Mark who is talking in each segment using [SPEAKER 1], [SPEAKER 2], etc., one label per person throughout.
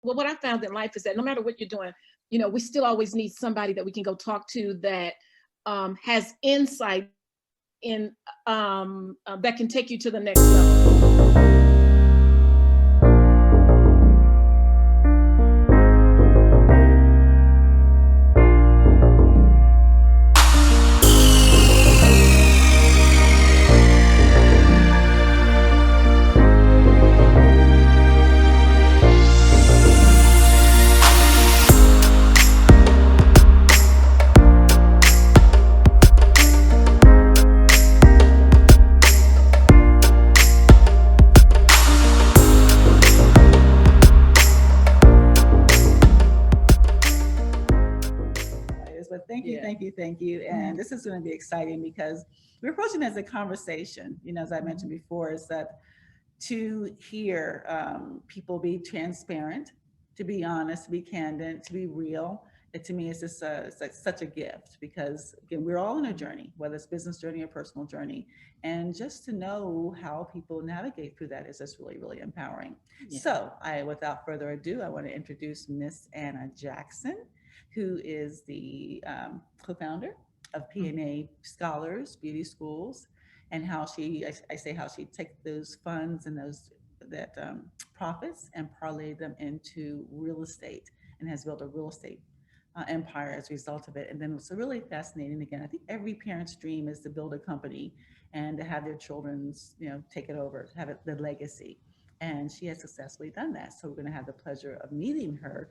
[SPEAKER 1] well, what I found in life is that no matter what you're doing, we still always need somebody that we can go talk to that has insight in that can take you to the next level.
[SPEAKER 2] But thank you,
[SPEAKER 1] Yeah.
[SPEAKER 2] thank you, thank you. And this is going to be exciting because we're approaching it as a conversation. As I mentioned before, is that to hear people be transparent, to be honest, to be candid, to be real. It, to me, is just it's like such a gift because again, we're all on a journey, whether it's business journey or personal journey, and just to know how people navigate through that is just really, really empowering.
[SPEAKER 1] Yeah.
[SPEAKER 2] So, without further ado, I want to introduce Miss Anna Jackson, who is the co-founder of P&A Scholars Beauty Schools, and how I say how she takes those funds and those that profits and parlay them into real estate and has built a real estate empire as a result of it. And then it's really fascinating. Again, I think every parent's dream is to build a company and to have their children's, take it over, have it the legacy. And she has successfully done that. So we're going to have the pleasure of meeting her,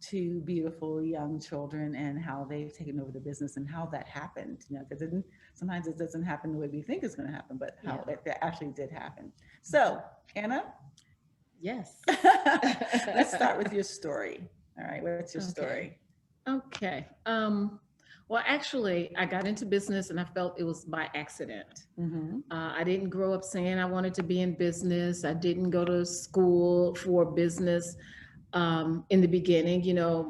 [SPEAKER 2] two beautiful young children, and how they've taken over the business and how that happened. Because sometimes it doesn't happen the way we think it's going to happen, but how it actually did happen. So, Anna,
[SPEAKER 1] Yes.
[SPEAKER 2] let's start with your story. All right, what's your story?
[SPEAKER 1] Okay. Well, actually, I got into business and I felt it was by accident. I didn't grow up saying I wanted to be in business. I didn't go to school for business. In the beginning,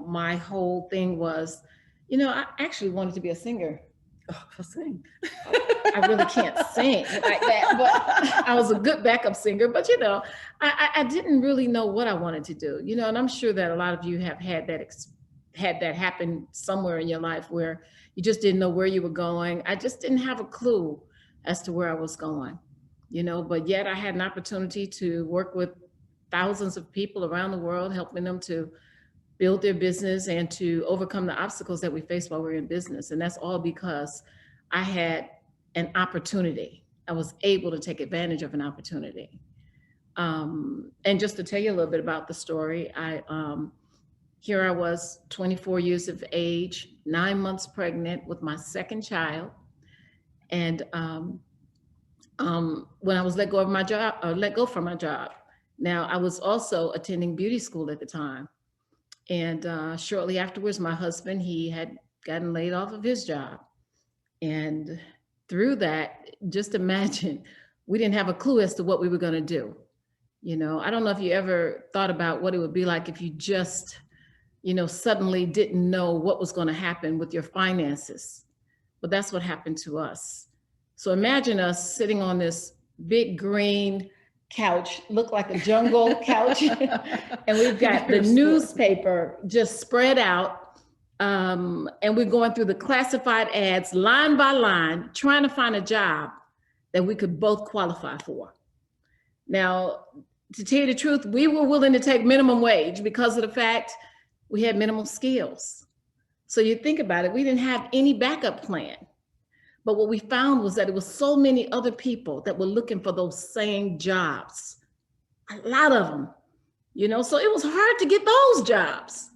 [SPEAKER 1] my whole thing was, I actually wanted to be a singer.
[SPEAKER 2] Oh, sing.
[SPEAKER 1] I really can't sing like that, but I was a good backup singer. But I didn't really know what I wanted to do. And I'm sure that a lot of you have had that happen somewhere in your life where you just didn't know where you were going. I just didn't have a clue as to where I was going. But yet I had an opportunity to work with thousands of people around the world, helping them to build their business and to overcome the obstacles that we face while we're in business. And that's all because I had an opportunity. I was able to take advantage of an opportunity. And just to tell you a little bit about the story, here I was, 24 years of age, 9 months pregnant with my second child. And when I was let go from my job. Now, I was also attending beauty school at the time. And shortly afterwards, my husband, he had gotten laid off of his job. And through that, just imagine, we didn't have a clue as to what we were going to do. I don't know if you ever thought about what it would be like if you just, suddenly didn't know what was going to happen with your finances. But that's what happened to us. So imagine us sitting on this big green couch, look like a jungle couch, and we've got the newspaper just spread out, and we're going through the classified ads line by line, trying to find a job that we could both qualify for. Now, to tell you the truth, we were willing to take minimum wage because of the fact we had minimal skills. So you think about it, we didn't have any backup plan. But what we found was that it was so many other people that were looking for those same jobs, a lot of them, so it was hard to get those jobs.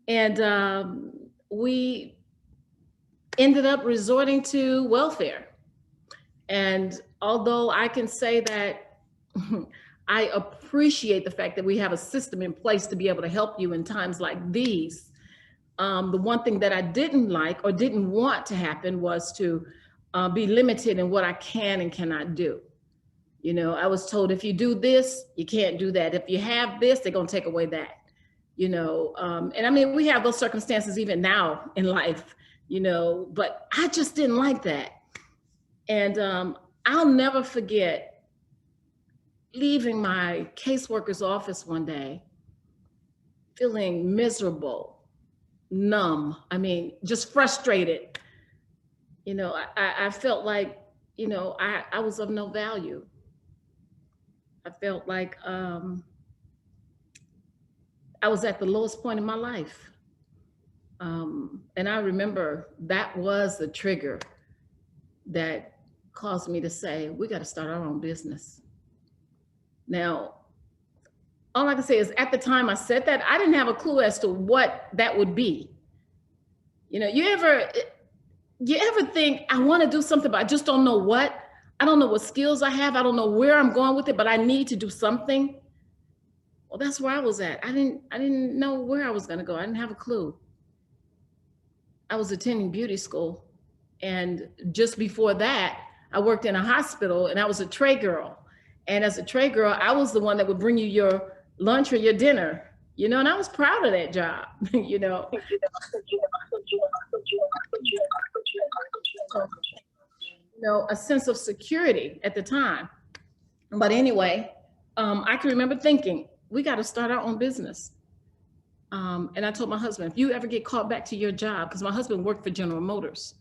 [SPEAKER 1] And we ended up resorting to welfare. And although I can say that I appreciate the fact that we have a system in place to be able to help you in times like these, the one thing that I didn't like or didn't want to happen was to be limited in what I can and cannot do. I was told if you do this, you can't do that. If you have this, they're going to take away that. And I mean, we have those circumstances even now in life, but I just didn't like that. And I'll never forget leaving my caseworker's office one day. feeling miserable, numb. I mean, just frustrated. I felt like, I was of no value. I felt like I was at the lowest point in my life. And I remember that was the trigger that caused me to say, we got to start our own business. Now, all I can say is at the time I said that, I didn't have a clue as to what that would be. You ever think I want to do something, but I just don't know what? I don't know what skills I have. I don't know where I'm going with it, but I need to do something. Well, that's where I was at. I didn't know where I was going to go. I didn't have a clue. I was attending beauty school. And just before that, I worked in a hospital and I was a tray girl. And as a tray girl, I was the one that would bring you your lunch or your dinner, and I was proud of that job, a sense of security at the time. But anyway, I can remember thinking, we got to start our own business. And I told my husband, if you ever get called back to your job, because my husband worked for General Motors,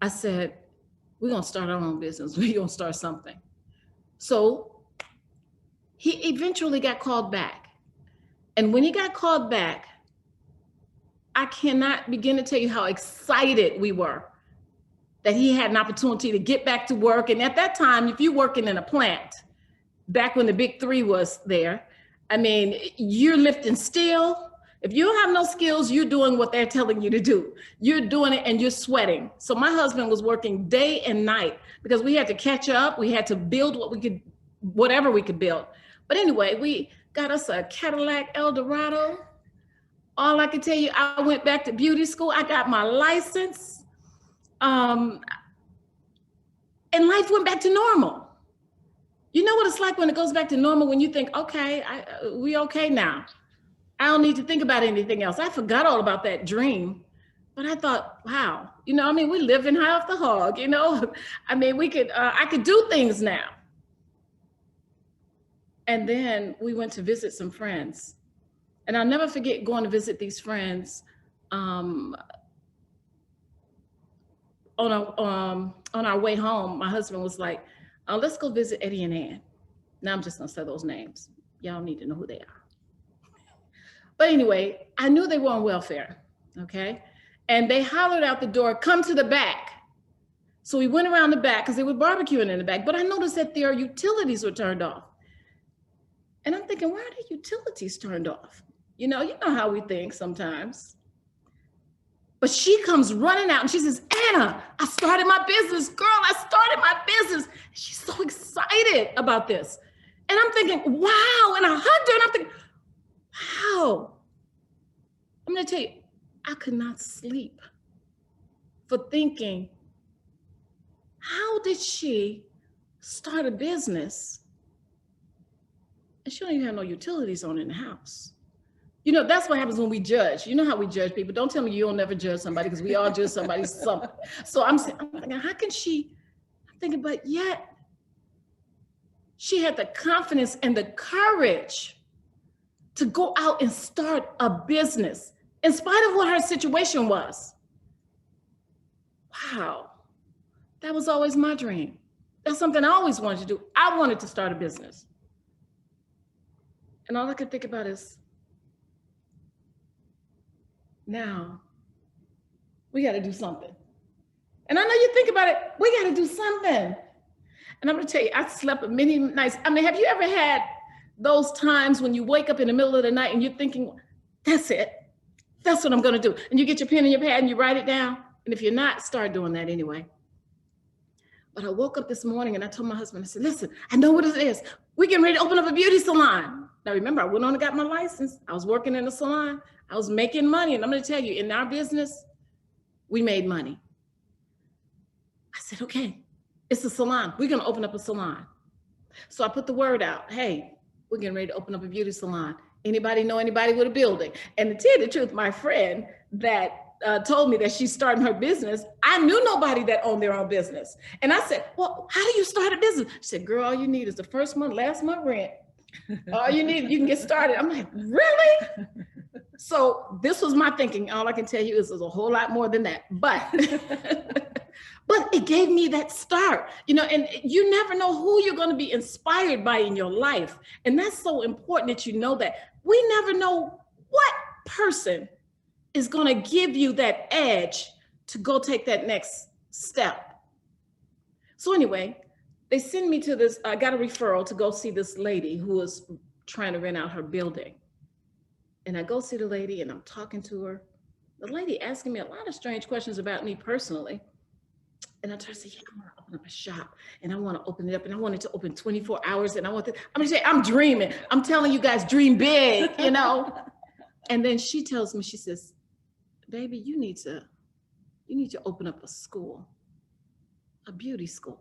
[SPEAKER 1] I said, we're going to start our own business. We're going to start something. So he eventually got called back. And when he got called back, I cannot begin to tell you how excited we were that he had an opportunity to get back to work. And at that time, if you're working in a plant, back when the big three was there, I mean, you're lifting steel. If you don't have no skills, you're doing what they're telling you to do. You're doing it and you're sweating. So my husband was working day and night because we had to catch up. We had to build whatever we could build. But anyway, we got us a Cadillac Eldorado. All I can tell you, I went back to beauty school. I got my license. And life went back to normal. You know what it's like when it goes back to normal, when you think, okay, we okay now. I don't need to think about anything else. I forgot all about that dream. But I thought, wow, we living high off the hog, I mean, I could do things now. And then we went to visit some friends. And I'll never forget going to visit these friends on our way home. My husband was like, let's go visit Eddie and Ann. Now I'm just gonna say those names. Y'all need to know who they are. But anyway, I knew they were on welfare, okay? And they hollered out the door, come to the back. So we went around the back because they were barbecuing in the back, but I noticed that their utilities were turned off. And I'm thinking, why are the utilities turned off? You know how we think sometimes. But she comes running out and she says, Anna, I started my business. Girl, I started my business. She's so excited about this. And I'm thinking, wow. And I hugged her and I'm thinking, wow. I'm going to tell you, I could not sleep for thinking, how did she start a business and she don't even have no utilities on in the house? That's what happens when we judge. You know how we judge people. Don't tell me you'll never judge somebody, because we all judge somebody something. So I'm thinking, how can she? I'm thinking, but yet she had the confidence and the courage to go out and start a business in spite of what her situation was. Wow. That was always my dream. That's something I always wanted to do. I wanted to start a business. And all I could think about is, now we got to do something. And I know you think about it, we got to do something. And I'm going to tell you, I slept many nights. I mean, have you ever had those times when you wake up in the middle of the night and you're thinking, that's it. That's what I'm going to do. And you get your pen and your pad and you write it down. And if you're not, start doing that anyway. But I woke up this morning and I told my husband, I said, listen, I know what it is. We're getting ready to open up a beauty salon. Now, remember, I went on and got my license. I was working in a salon. I was making money. And I'm going to tell you, in our business, we made money. I said, okay, it's a salon. We're going to open up a salon. So I put the word out. Hey, we're getting ready to open up a beauty salon. Anybody know anybody with a building? And to tell you the truth, my friend that told me that she's starting her business, I knew nobody that owned their own business. And I said, well, how do you start a business? She said, girl, all you need is the first month, last month rent. All you need, you can get started. I'm like, really? So this was my thinking. All I can tell you is there's a whole lot more than that, but but it gave me that start, and you never know who you're going to be inspired by in your life. And that's so important that you know that. We never know what person is going to give you that edge to go take that next step. So anyway, they send me to this, I got a referral to go see this lady who was trying to rent out her building. And I go see the lady and I'm talking to her. The lady asking me a lot of strange questions about me personally. And I try to say, yeah, I want to open up a shop and I want to open it up and I want it to open 24 hours. And I'm going to say, I'm dreaming. I'm telling you guys, dream big, And then she tells me, she says, baby, you need to open up a school, a beauty school.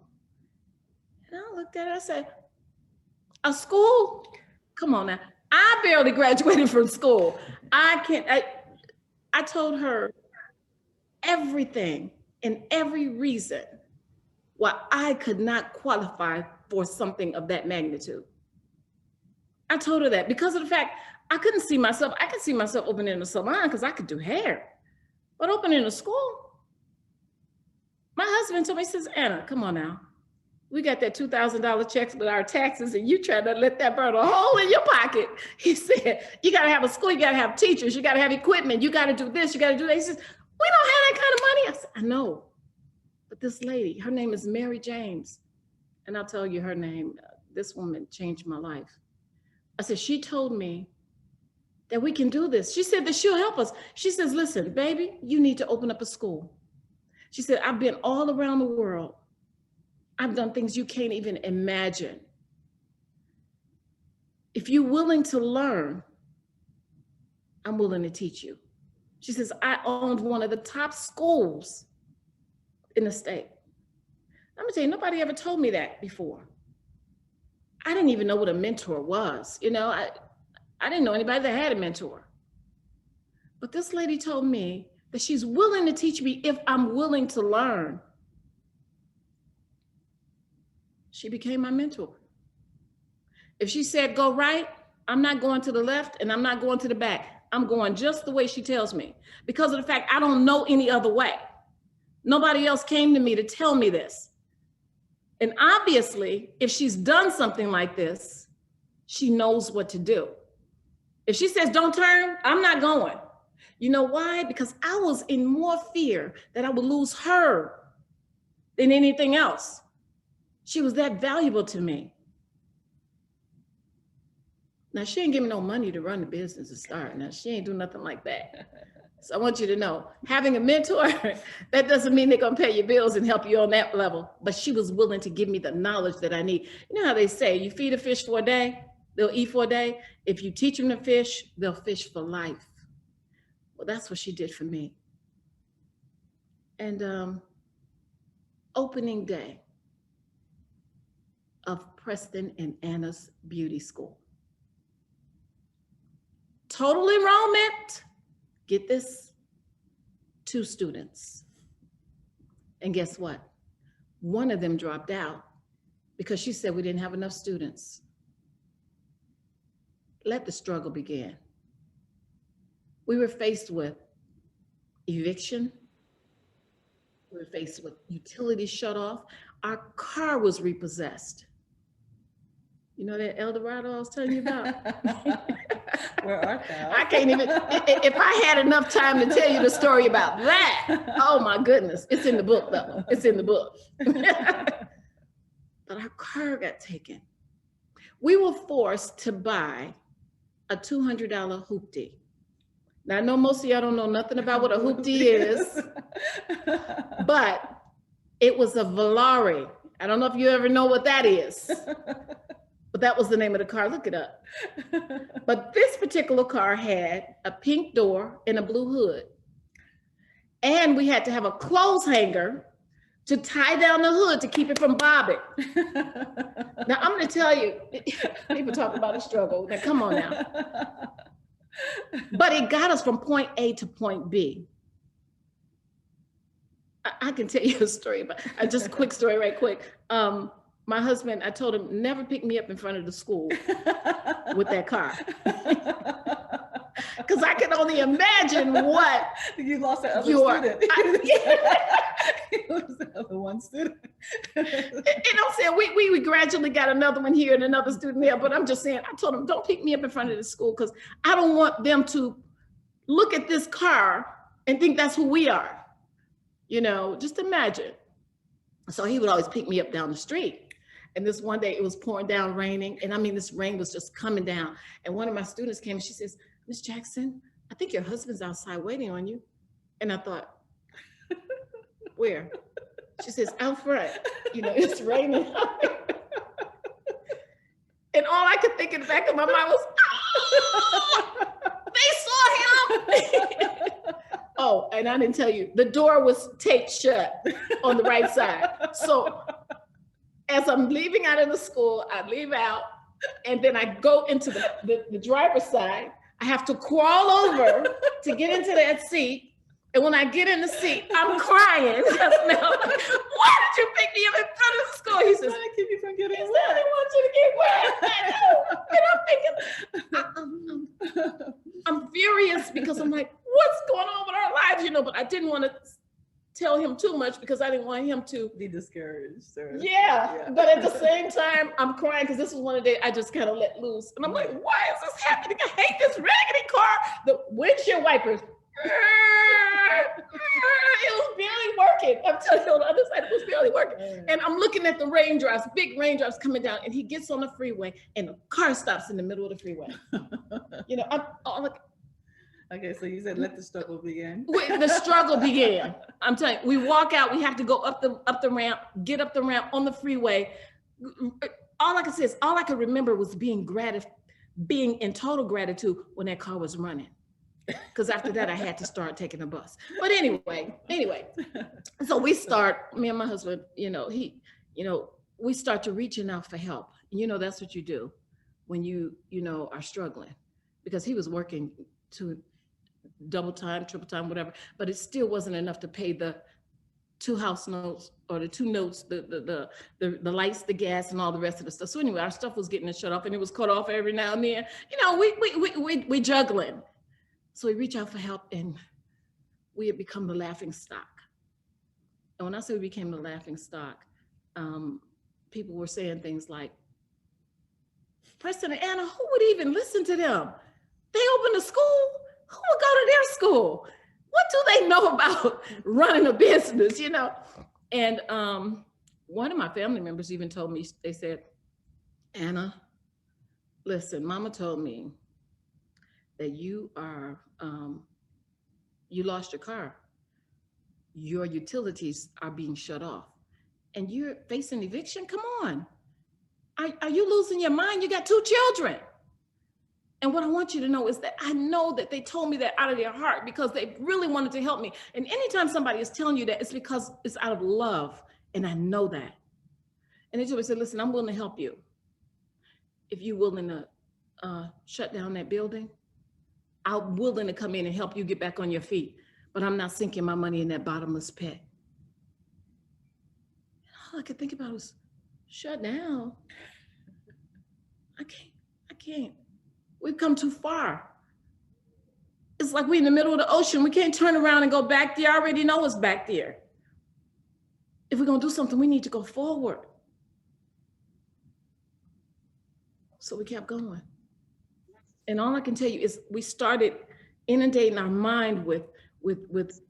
[SPEAKER 1] And I looked at her, I said, a school? Come on now. I barely graduated from school. I told her everything and every reason why I could not qualify for something of that magnitude. I told her that because of the fact I couldn't see myself. I could see myself opening a salon because I could do hair, but opening a school, my husband told me, he says, Anna, come on now. We got that $2,000 checks with our taxes and you try to let that burn a hole in your pocket. He said, you got to have a school, you got to have teachers, you got to have equipment, you got to do this, you got to do that. He says, we don't have that kind of money. I said, I know, but this lady, her name is Mary James. And I'll tell you her name. This woman changed my life. I said, she told me that we can do this. She said that she'll help us. She says, listen, baby, you need to open up a school. She said, I've been all around the world. I've done things you can't even imagine. If you're willing to learn, I'm willing to teach you. She says, I owned one of the top schools in the state. I'm gonna tell you, nobody ever told me that before. I didn't even know what a mentor was. I didn't know anybody that had a mentor. But this lady told me that she's willing to teach me if I'm willing to learn. She became my mentor. If she said, go right, I'm not going to the left and I'm not going to the back. I'm going just the way she tells me because of the fact I don't know any other way. Nobody else came to me to tell me this. And obviously, if she's done something like this, she knows what to do. If she says, don't turn, I'm not going. You know why? Because I was in more fear that I would lose her than anything else. She was that valuable to me. Now, she ain't give me no money to run the business to start. Now, she ain't do nothing like that. So I want you to know, having a mentor, that doesn't mean they're gonna pay your bills and help you on that level, but she was willing to give me the knowledge that I need. You know how they say, you feed a fish for a day, they'll eat for a day. If you teach them to fish, they'll fish for life. Well, that's what she did for me. And opening day of Preston and Anna's beauty school. Total enrollment, get this, 2 students. And guess what? One of them dropped out because she said we didn't have enough students. Let the struggle begin. We were faced with eviction. We were faced with utilities shut off. Our car was repossessed. You know that Eldorado I was telling you about?
[SPEAKER 2] Where art thou?
[SPEAKER 1] I can't even, if I had enough time to tell you the story about that, oh my goodness, it's in the book though, it's in the book. But our car got taken. We were forced to buy a $200 hoopty. Now I know most of y'all don't know nothing about what a hoopty is, but it was a Volare. I don't know if you ever know what that is. But that was the name of the car, look it up. But this particular car had a pink door and a blue hood. And we had to have a clothes hanger to tie down the hood to keep it from bobbing. Now I'm gonna tell you, people talk about a struggle, now come on now. But it got us from point A to point B. I can tell you a story, but just a quick story right quick. My husband, I told him, never pick me up in front of the school with that car. because I can only imagine what
[SPEAKER 2] You lost the other
[SPEAKER 1] your,
[SPEAKER 2] student. You lost the other one student.
[SPEAKER 1] and I'm saying we gradually got another one here and another student there, but I'm just saying, I told them, don't pick me up in front of the school because I don't want them to look at this car and think that's who we are. You know, just imagine. So he would always pick me up down the street. And this one day it was pouring down, raining. And I mean, this rain was just coming down. And one of my students came and she says, Miss Jackson, I think your husband's outside waiting on you. And I thought, where? She says, out front. You know, it's raining. And all I could think in the back of my mind was, oh, they saw him. Oh, and I didn't tell you, the door was taped shut on the right side. So as I'm leaving out of the school, I leave out, and then I go into the driver's side. I have to crawl over to get into that seat. And when I get in the seat, I'm crying. Why did you pick me up in front of the school? He says,
[SPEAKER 2] trying to keep you from getting
[SPEAKER 1] I
[SPEAKER 2] wet.
[SPEAKER 1] didn't want you to get wet. And I'm thinking, I'm furious because I'm like, what's going on with our lives? You know, but I didn't want to tell him too much because I didn't want him to
[SPEAKER 2] be discouraged. Or,
[SPEAKER 1] yeah. But at the same time, I'm crying because this was one of the days I just kind of let loose. And I'm like, why is this happening? I hate this raggedy car. The windshield wipers. It was barely working. I'm telling you, on the other side, it was barely working. And I'm looking at the raindrops, big raindrops coming down, and he gets on the freeway, and the car stops in the middle of the freeway. You know, I'm like,
[SPEAKER 2] okay, so you said let the struggle begin.
[SPEAKER 1] The struggle began. I'm telling you, we walk out, we have to go up the ramp, get up the ramp on the freeway. All I could say is, all I could remember was being in total gratitude when that car was running. Because after that, I had to start taking a bus. But anyway, so me and my husband, we start to reaching out for help. You know, that's what you do when you are struggling, because he was working to double time, triple time, whatever, but it still wasn't enough to pay the 2 house notes or the 2 notes, the lights, the gas, and all the rest of the stuff. So anyway, our stuff was getting shut off, and it was cut off every now and then. You know, we juggling. So we reach out for help, and we had become the laughing stock. And when I say we became the laughing stock, people were saying things like, Preston and Anna, who would even listen to them? They opened a school. Who would go to their school? What do they know about running a business, you know? And one of my family members even told me, they said, Anna, listen, Mama told me that you lost your car. Your utilities are being shut off and you're facing eviction. Come on. Are you losing your mind? You got 2 children. And what I want you to know is that I know that they told me that out of their heart because they really wanted to help me. And anytime somebody is telling you that, it's because it's out of love. And I know that. And they told me, said, listen, I'm willing to help you. If you're willing to shut down that building, I'm willing to come in and help you get back on your feet, but I'm not sinking my money in that bottomless pit. All I could think about was, shut down. I can't. We've come too far. It's like we're in the middle of the ocean. We can't turn around and go back there. I already know what's back there. If we're gonna do something, we need to go forward. So we kept going. And all I can tell you is we started inundating our mind with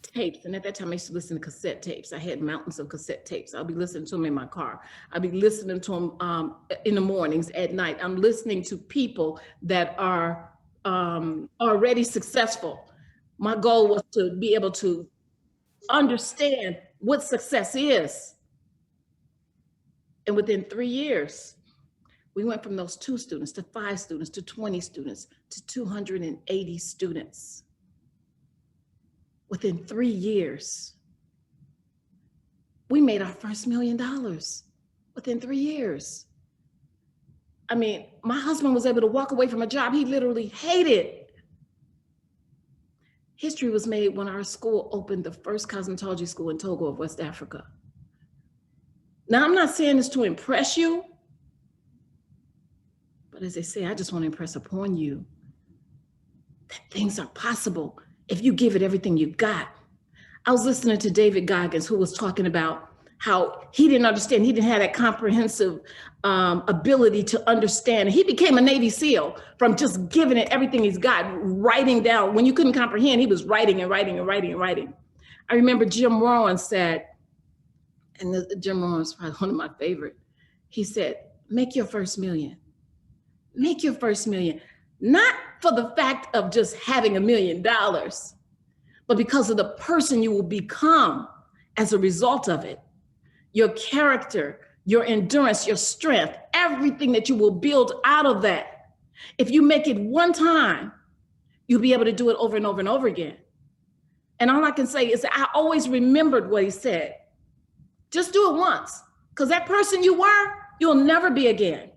[SPEAKER 1] tapes. And at that time, I used to listen to cassette tapes. I had mountains of cassette tapes. I'll be listening to them in my car. I'll be listening to them in the mornings, at night. I'm listening to people that are already successful. My goal was to be able to understand what success is. And within 3 years, we went from those 2 students to 5 students to 20 students to 280 students. Within 3 years, we made our first $1 million within 3 years. I mean, my husband was able to walk away from a job he literally hated. History was made when our school opened the first cosmetology school in Togo of West Africa. Now, I'm not saying this to impress you, but as they say, I just want to impress upon you that things are possible if you give it everything you got. I was listening to David Goggins, who was talking about how he didn't understand. He didn't have that comprehensive ability to understand. He became a Navy SEAL from just giving it everything he's got, writing down. When you couldn't comprehend, he was writing and writing and writing and writing. I remember Jim Rohn said, and Jim Rohn is probably one of my favorite. He said, make your first million. Make your first million. Not for the fact of just having $1 million, but because of the person you will become as a result of it. Your character, your endurance, your strength, everything that you will build out of that. If you make it one time, you'll be able to do it over and over and over again. And all I can say is I always remembered what he said. Just do it once, because that person you were, you'll never be again.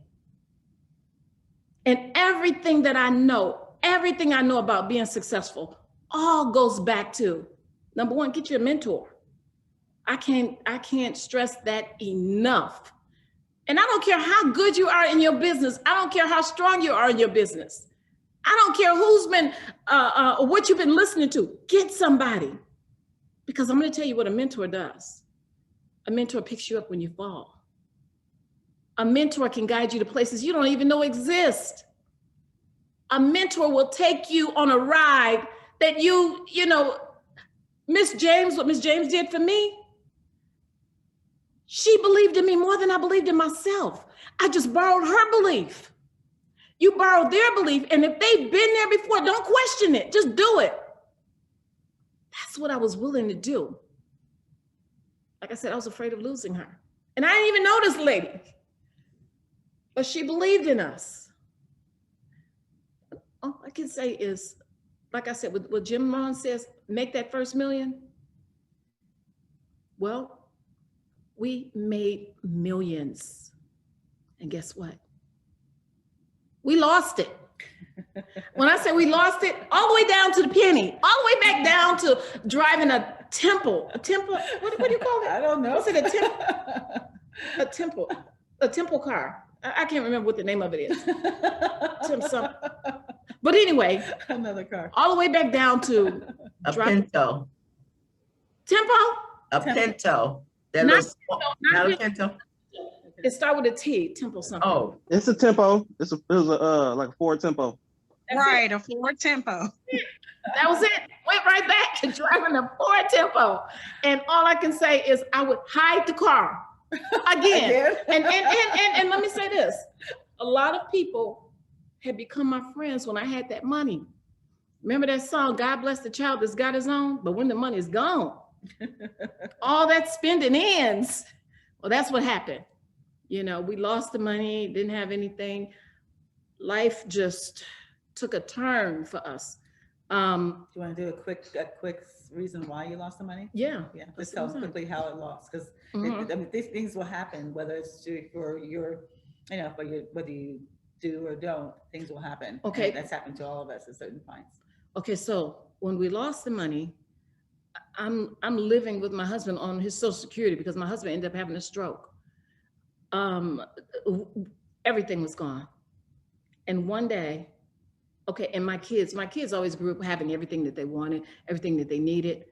[SPEAKER 1] And everything I know about being successful all goes back to, number one, get you a mentor. I can't stress that enough. And I don't care how good you are in your business. I don't care how strong you are in your business. I don't care who's been, what you've been listening to. Get somebody. Because I'm going to tell you what a mentor does. A mentor picks you up when you fall. A mentor can guide you to places you don't even know exist. A mentor will take you on a ride that you know, Miss James, what Miss James did for me, she believed in me more than I believed in myself. I just borrowed her belief. You borrow their belief, and if they've been there before, don't question it, just do it. That's what I was willing to do. Like I said, I was afraid of losing her. And I didn't even know this lady, but she believed in us. All I can say is, like I said, what Jim Rohn says, make that first million. Well, we made millions. And guess what? We lost it. When I say we lost it, all the way down to the penny, all the way back down to driving a temple, what do you call it?
[SPEAKER 2] I don't know.
[SPEAKER 1] Is it a temple car? I can't remember what the name of it is. But anyway,
[SPEAKER 2] another car.
[SPEAKER 1] All the way back down to
[SPEAKER 3] a Pinto.
[SPEAKER 1] Tempo?
[SPEAKER 3] A Pinto.
[SPEAKER 1] Not a Pinto. It started with a T, Tempo something.
[SPEAKER 4] Oh, it's a Tempo. It was a like a Ford Tempo.
[SPEAKER 5] Right, a Ford Tempo.
[SPEAKER 1] That was it. Went right back to driving a Ford Tempo. And all I can say is I would hide the car again. And let me say this. A lot of people had become my friends when I had that money. Remember that song, God bless the child that's got his own, but when the money is gone, all that spending ends. Well, that's what happened. You know, we lost the money, didn't have anything. Life just took a turn for us.
[SPEAKER 2] Do you want to do a quick reason why you lost the money?
[SPEAKER 1] Yeah.
[SPEAKER 2] Just tell us quickly how it lost, because I mean, these things will happen, whether it's for your, you know, whether you do or don't, things will happen.
[SPEAKER 1] Okay.
[SPEAKER 2] And that's happened to all of us at certain points.
[SPEAKER 1] Okay, so when we lost the money, I'm living with my husband on his Social Security because my husband ended up having a stroke. Everything was gone. And one day, okay, and my kids always grew up having everything that they wanted, everything that they needed.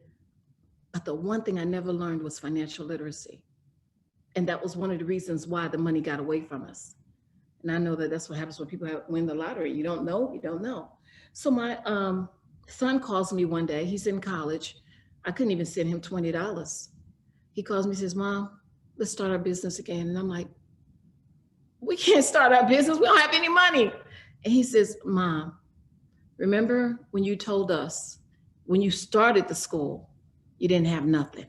[SPEAKER 1] But the one thing I never learned was financial literacy. And that was one of the reasons why the money got away from us. And I know that that's what happens when people win the lottery. You don't know, you don't know. So my son calls me one day, he's in college. I couldn't even send him $20. He calls me and says, Mom, let's start our business again. And I'm like, we can't start our business, we don't have any money. And he says, Mom, remember when you told us, when you started the school, you didn't have nothing.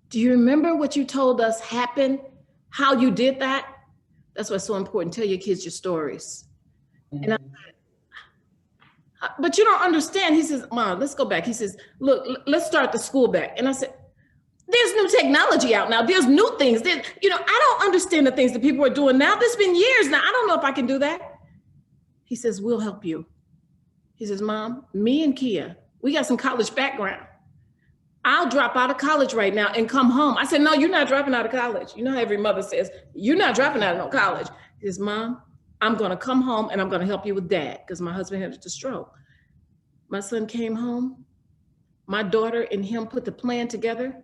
[SPEAKER 1] Do you remember what you told us happened, how you did that? That's why it's so important. Tell your kids your stories. And but you don't understand. He says, Mom, let's go back. He says, look, let's start the school back. And I said, there's new technology out now. There's new things. I don't understand the things that people are doing now. There's been years now. I don't know if I can do that. He says, we'll help you. He says, Mom, me and Kia, we got some college background. I'll drop out of college right now and come home. I said, no, you're not dropping out of college. You know how every mother says, you're not dropping out of no college. He says, Mom, I'm going to come home and I'm going to help you with dad, because my husband had a stroke. My son came home. My daughter and him put the plan together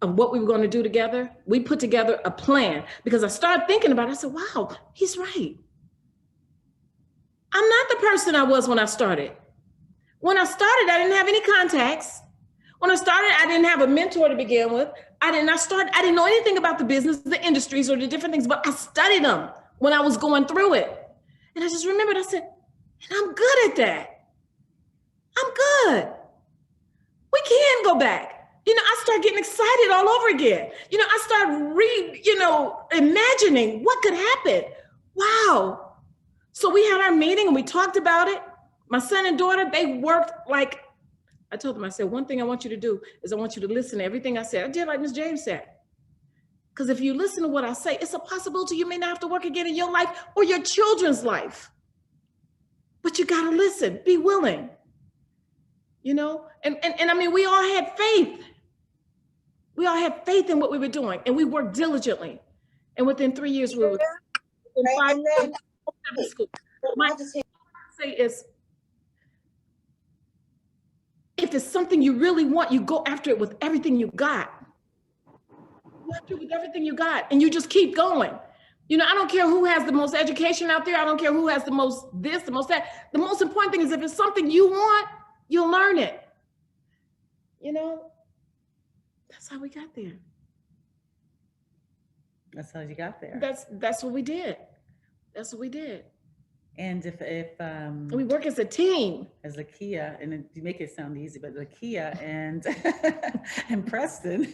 [SPEAKER 1] of what we were going to do together. We put together a plan because I started thinking about it. I said, wow, he's right. I'm not the person I was when I started. When I started, I didn't have any contacts. When I started, I didn't have a mentor to begin with. I didn't know anything about the business, the industries, or the different things, but I studied them when I was going through it. And I just remembered, I said, and I'm good at that. I'm good. We can go back. I start getting excited all over again. I start imagining what could happen. Wow. So we had our meeting and we talked about it. My son and daughter, they worked like, I told them, I said, one thing I want you to do is I want you to listen to everything I said. I did like Ms. James said. Because if you listen to what I say, it's a possibility you may not have to work again in your life or your children's life. But you got to listen, be willing. And I mean, we all had faith. We all had faith in what we were doing, and we worked diligently. And within 3 years, we were in 5 years, school. My say is, if it's something you really want, you go after it with everything you got. Go after it with everything you got, and you just keep going. I don't care who has the most education out there. I don't care who has the most this, the most that. The most important thing is if it's something you want, you'll learn it. That's how we got there.
[SPEAKER 2] That's how you got there.
[SPEAKER 1] That's what we did. That's what we did.
[SPEAKER 2] And if
[SPEAKER 1] we work as a team.
[SPEAKER 2] As Lakia, and you make it sound easy, but Lakia and and Preston,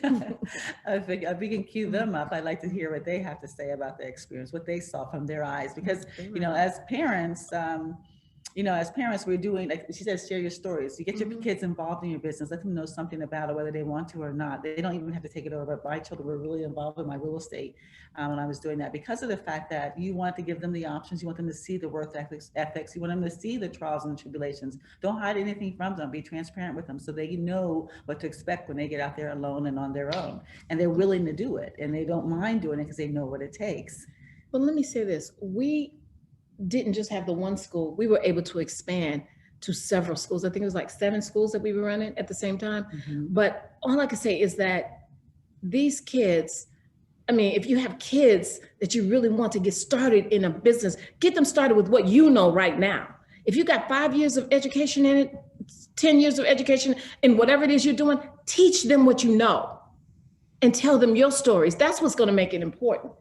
[SPEAKER 2] if we can cue them up, I'd like to hear what they have to say about their experience, what they saw from their eyes, because as parents, we're doing, like she says, share your stories. You get your kids involved in your business, let them know something about it, whether they want to or not. They don't even have to take it over. But my children were really involved in my real estate when I was doing that, because of the fact that you want to give them the options. You want them to see the work ethics. You want them to see the trials and the tribulations. Don't hide anything from them. Be transparent with them so they know what to expect when they get out there alone and on their own. And they're willing to do it. And they don't mind doing it because they know what it takes.
[SPEAKER 1] But let me say this. We didn't just have the one school. We were able to expand to several schools. I think it was like 7 schools that we were running at the same time. But all I can say is that these kids, I mean, if you have kids that you really want to get started in a business, get them started with what you know right now. If you got 5 years of education in it, 10 years of education in whatever it is you're doing, teach them what you know and tell them your stories. That's what's going to make it important.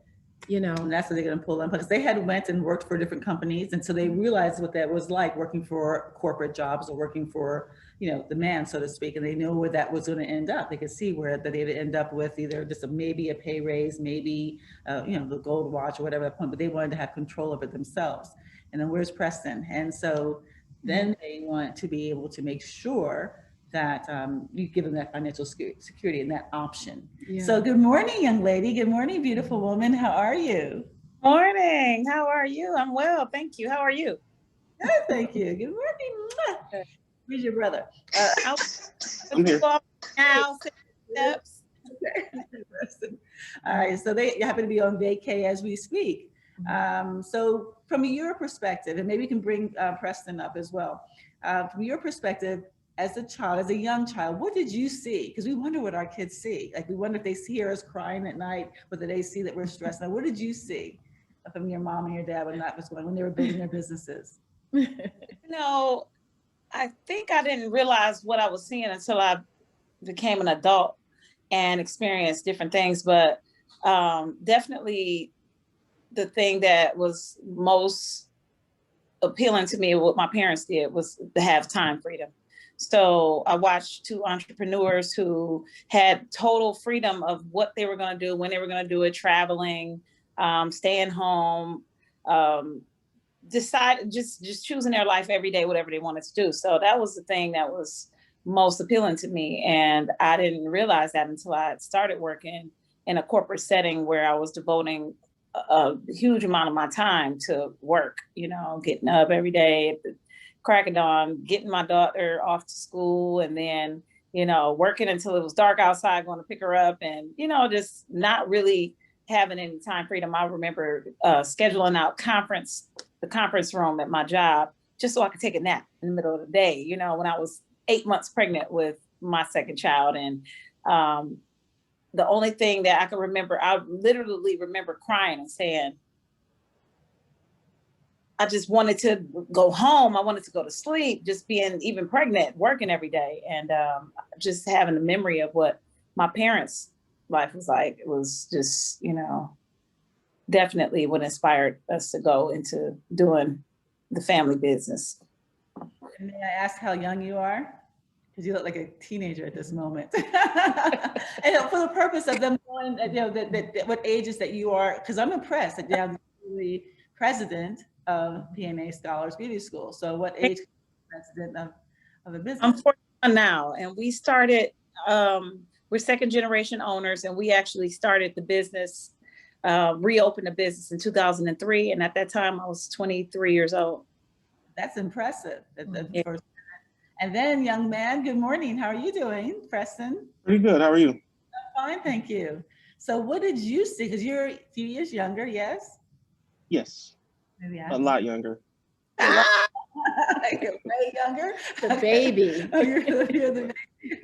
[SPEAKER 2] And that's what they're going to pull them, because they had went and worked for different companies. And so they realized what that was like, working for corporate jobs or working for, the man, so to speak. And they knew where that was going to end up. They could see where that they'd end up with either just maybe a pay raise, maybe, the gold watch or whatever point, but they wanted to have control of it themselves. And then where's Preston? And so then they want to be able to make sure that you give them that financial security and that option. Yeah. So good morning, young lady. Good morning, beautiful woman. How are you?
[SPEAKER 5] Morning. How are you? I'm well, thank you. How are you?
[SPEAKER 2] Good, thank you. Good morning. Where's your brother?
[SPEAKER 4] I'm here.
[SPEAKER 5] Now, steps.
[SPEAKER 2] All right, so they happen to be on vacay as we speak. So from your perspective, and maybe you can bring Preston up as well. From your perspective, as a child, as a young child, what did you see? Because we wonder what our kids see. Like, we wonder if they hear us crying at night, whether they see that we're stressed. Now, what did you see from your mom and your dad when they were building their businesses?
[SPEAKER 5] I think I didn't realize what I was seeing until I became an adult and experienced different things. But definitely the thing that was most appealing to me, what my parents did, was to have time freedom. So I watched 2 entrepreneurs who had total freedom of what they were going to do, when they were going to do it, traveling, staying home, just choosing their life every day, whatever they wanted to do. So that was the thing that was most appealing to me. And I didn't realize that until I started working in a corporate setting where I was devoting a huge amount of my time to work, getting up every day at the crack of dawn, getting my daughter off to school, and then, working until it was dark outside, going to pick her up, and, just not really having any time freedom. I remember scheduling out conference the conference room at my job just so I could take a nap in the middle of the day, you know, when I was 8 months pregnant with my second child. And the only thing that I can remember, I literally remember crying and saying, I just wanted to go home. I wanted to go to sleep, just being even pregnant, working every day. And just having a memory of what my parents' life was like. It was just, you know, definitely what inspired us to go into doing the family business.
[SPEAKER 2] And may I ask how young you are? Because you look like a teenager at this moment. And for the purpose of them knowing, you know, that what ages that you are, because I'm impressed that you have the president of PNA Scholars Beauty School. So what age is president of the business?
[SPEAKER 5] I'm 41 now, and we started, we're second generation owners, and we actually started the business, reopened the business in 2003. And at that time I was 23 years old.
[SPEAKER 2] That's impressive.
[SPEAKER 5] Yeah.
[SPEAKER 2] First. And then, young man, good morning. How are you doing, Preston?
[SPEAKER 4] Pretty good. How are you?
[SPEAKER 2] I'm fine, thank you. So what did you see? Because you're a few years younger, yes?
[SPEAKER 4] Yes,
[SPEAKER 2] Maybe
[SPEAKER 4] a lot younger.
[SPEAKER 2] You're way younger.
[SPEAKER 1] The baby.
[SPEAKER 2] Oh, you're the baby.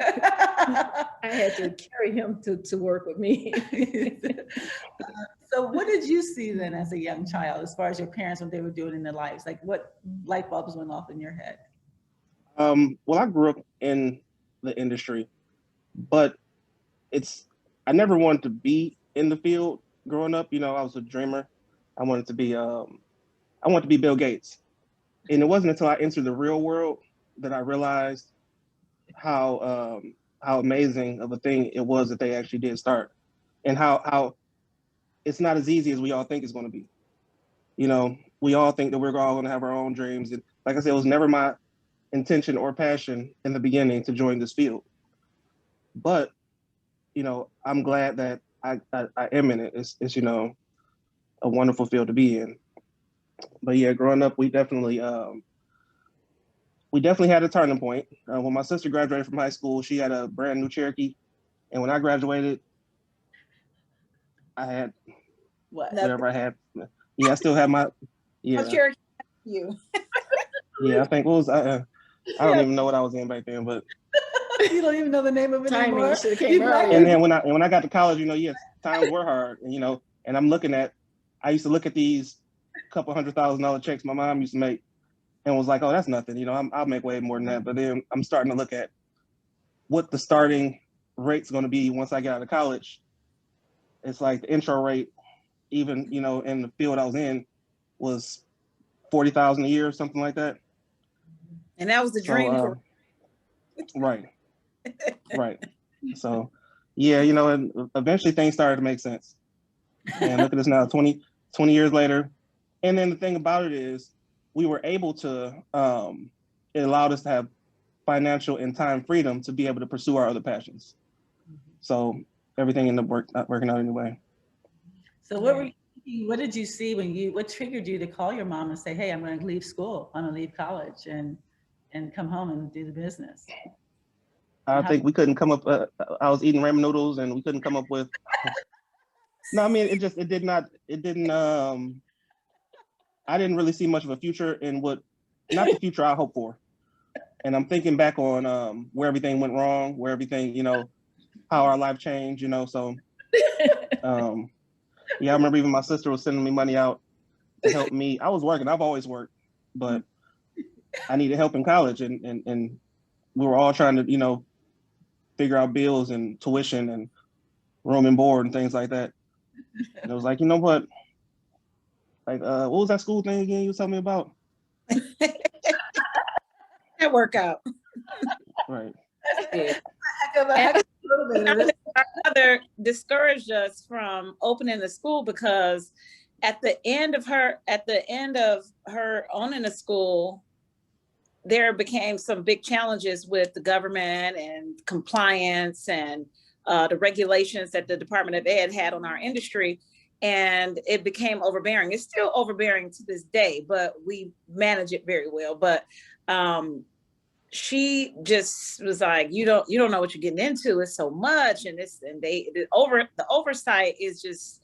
[SPEAKER 1] I had to carry him to work with me.
[SPEAKER 2] So what did you see then as a young child, as far as your parents, what they were doing in their lives? Like what light bulbs went off in your head?
[SPEAKER 4] Well, I grew up in the industry, but I never wanted to be in the field growing up. You know, I was a dreamer. I wanted to be Bill Gates. And it wasn't until I entered the real world that I realized how amazing of a thing it was that they actually did start, and how it's not as easy as we all think it's going to be. You know, we all think that we're all going to have our own dreams. And like I said, it was never my intention or passion in the beginning to join this field. But, you know, I'm glad that I am in it. It's, you know, a wonderful field to be in. But yeah, growing up, we definitely had a turning point. When my sister graduated from high school, she had a brand new Cherokee. And when I graduated, I had whatever I had. Yeah, I still have my, yeah.
[SPEAKER 5] What's your you?
[SPEAKER 4] Yeah, I think what was I don't even know what I was in back then, but
[SPEAKER 2] You don't even know the name of it
[SPEAKER 1] Timing
[SPEAKER 2] anymore.
[SPEAKER 1] should have came earlier.
[SPEAKER 4] and then when I got to college, you know, yes, times were hard, and you know, and I used to look at these couple $100,000 checks my mom used to make, and was like, oh, that's nothing, you know, I'll make way more than that. But then I'm starting to look at what the starting rate's going to be once I get out of college. It's like the intro rate, even, you know, in the field I was in, was $40,000 a year or something like that.
[SPEAKER 5] And that was the dream.
[SPEAKER 4] Right. Right. So, yeah, you know, and eventually things started to make sense. And look at us now, 20 years later. And then the thing about it is we were able to, it allowed us to have financial and time freedom to be able to pursue our other passions. So everything ended up not working out anyway.
[SPEAKER 2] So what were you thinking, what did you see what triggered you to call your mom and say, hey, I'm going to leave school, I'm going to leave college and come home and do the business?
[SPEAKER 4] I think we couldn't come up, I was eating ramen noodles and we couldn't come up with, no, I mean, I didn't really see much of a future in not the future I hoped for. And I'm thinking back on where everything went wrong, where everything, you know, how our life changed, you know, so, yeah, I remember even my sister was sending me money out to help me. I was working, I've always worked, but I needed help in college, and we were all trying to, you know, figure out bills and tuition and room and board and things like that. And it was like, you know what? Like, what was that school thing again you was telling me about?
[SPEAKER 5] That workout.
[SPEAKER 4] Right.
[SPEAKER 5] Our mother discouraged us from opening the school because at the end of her owning a school, there became some big challenges with the government and compliance and the regulations that the Department of Ed had on our industry. And it became overbearing. It's still overbearing to this day, but we manage it very well. But she just was like, you don't know what you're getting into. It's so much, and the oversight is just,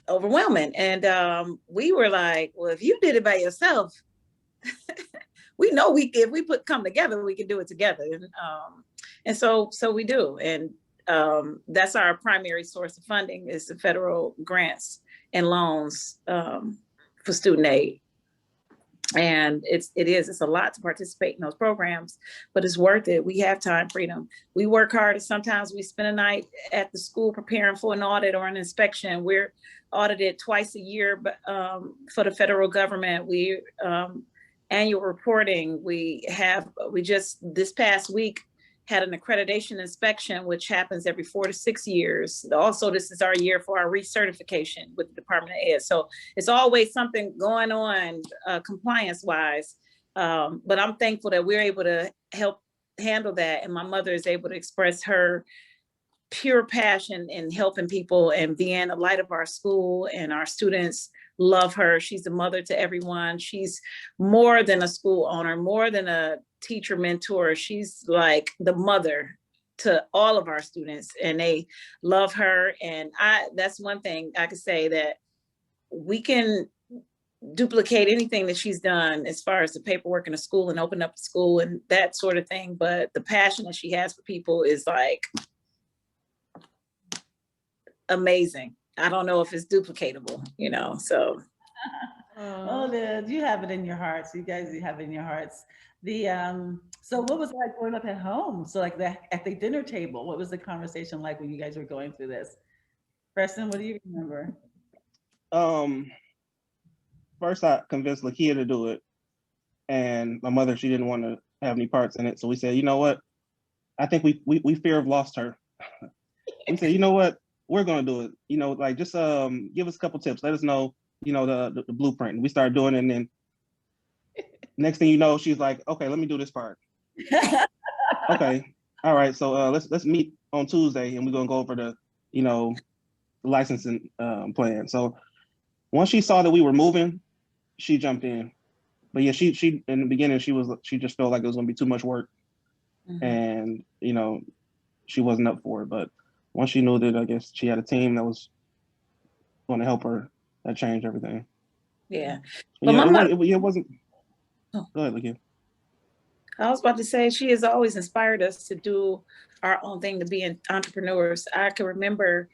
[SPEAKER 5] overwhelming. And we were like, well, if you did it by yourself, we know if we come together, we can do it together. And so we do. And that's our primary source of funding is the federal grants and loans for student aid. And it's a lot to participate in those programs, but it's worth it. We have time freedom. We work hard, and sometimes we spend a night at the school preparing for an audit or an inspection. We're audited twice a year, but for the federal government, we annual reporting. We just this past week had an accreditation inspection, which happens every 4 to 6 years. Also, this is our year for our recertification with the Department of Ed. So it's always something going on compliance-wise. But I'm thankful that we're able to help handle that. And my mother is able to express her pure passion in helping people and being a light of our school, and our students love her. She's a mother to everyone. She's more than a school owner, more than a teacher mentor. She's like the mother to all of our students, and they love her. And that's one thing I could say, that we can duplicate anything that she's done as far as the paperwork in the school and open up the school and that sort of thing. But the passion that she has for people is like amazing. I don't know if it's duplicatable, so.
[SPEAKER 2] Oh, you have it in your hearts. You guys, you have it in your hearts. So what was it like growing up at home? So like at the dinner table, what was the conversation like when you guys were going through this? Preston, what do you remember?
[SPEAKER 4] First I convinced Lakia to do it, and my mother, she didn't want to have any parts in it. So we said, you know what? I think we fear of lost her. We said, you know what? We're gonna do it. Like just give us a couple tips. Let us know, the blueprint. And we started doing it, and then next thing you know, she's like, okay, let me do this part. Okay, all right. So let's meet on Tuesday, and we're gonna go over the licensing plan. So once she saw that we were moving, she jumped in. But yeah, she in the beginning she just felt like it was gonna be too much work, and she wasn't up for it. But once she knew that, I guess she had a team that was going to help her, that changed everything.
[SPEAKER 5] Yeah.
[SPEAKER 4] But it wasn't. Oh. Go ahead, Lakia.
[SPEAKER 5] I was about to say, she has always inspired us to do our own thing, to be entrepreneurs. I can remember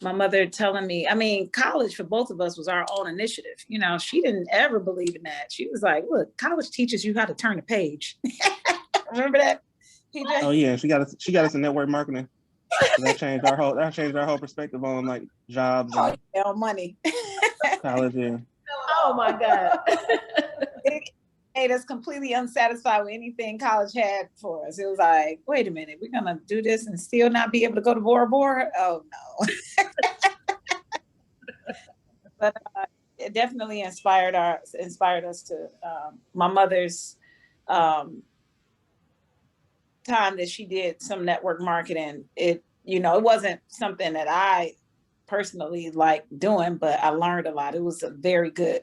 [SPEAKER 5] my mother telling me, college for both of us was our own initiative. She didn't ever believe in that. She was like, look, college teaches you how to turn a page. Remember that?
[SPEAKER 4] Oh yeah, she got us in network marketing. So that changed our whole perspective on like jobs and
[SPEAKER 5] money.
[SPEAKER 4] College, yeah.
[SPEAKER 5] Oh my God. It made us completely unsatisfied with anything college had for us. It was like, wait a minute, we're gonna do this and still not be able to go to Bora Bora? Oh no. But it definitely inspired us to my mother's time that she did some network marketing. It wasn't something that I personally like doing, but I learned a lot. It was a very good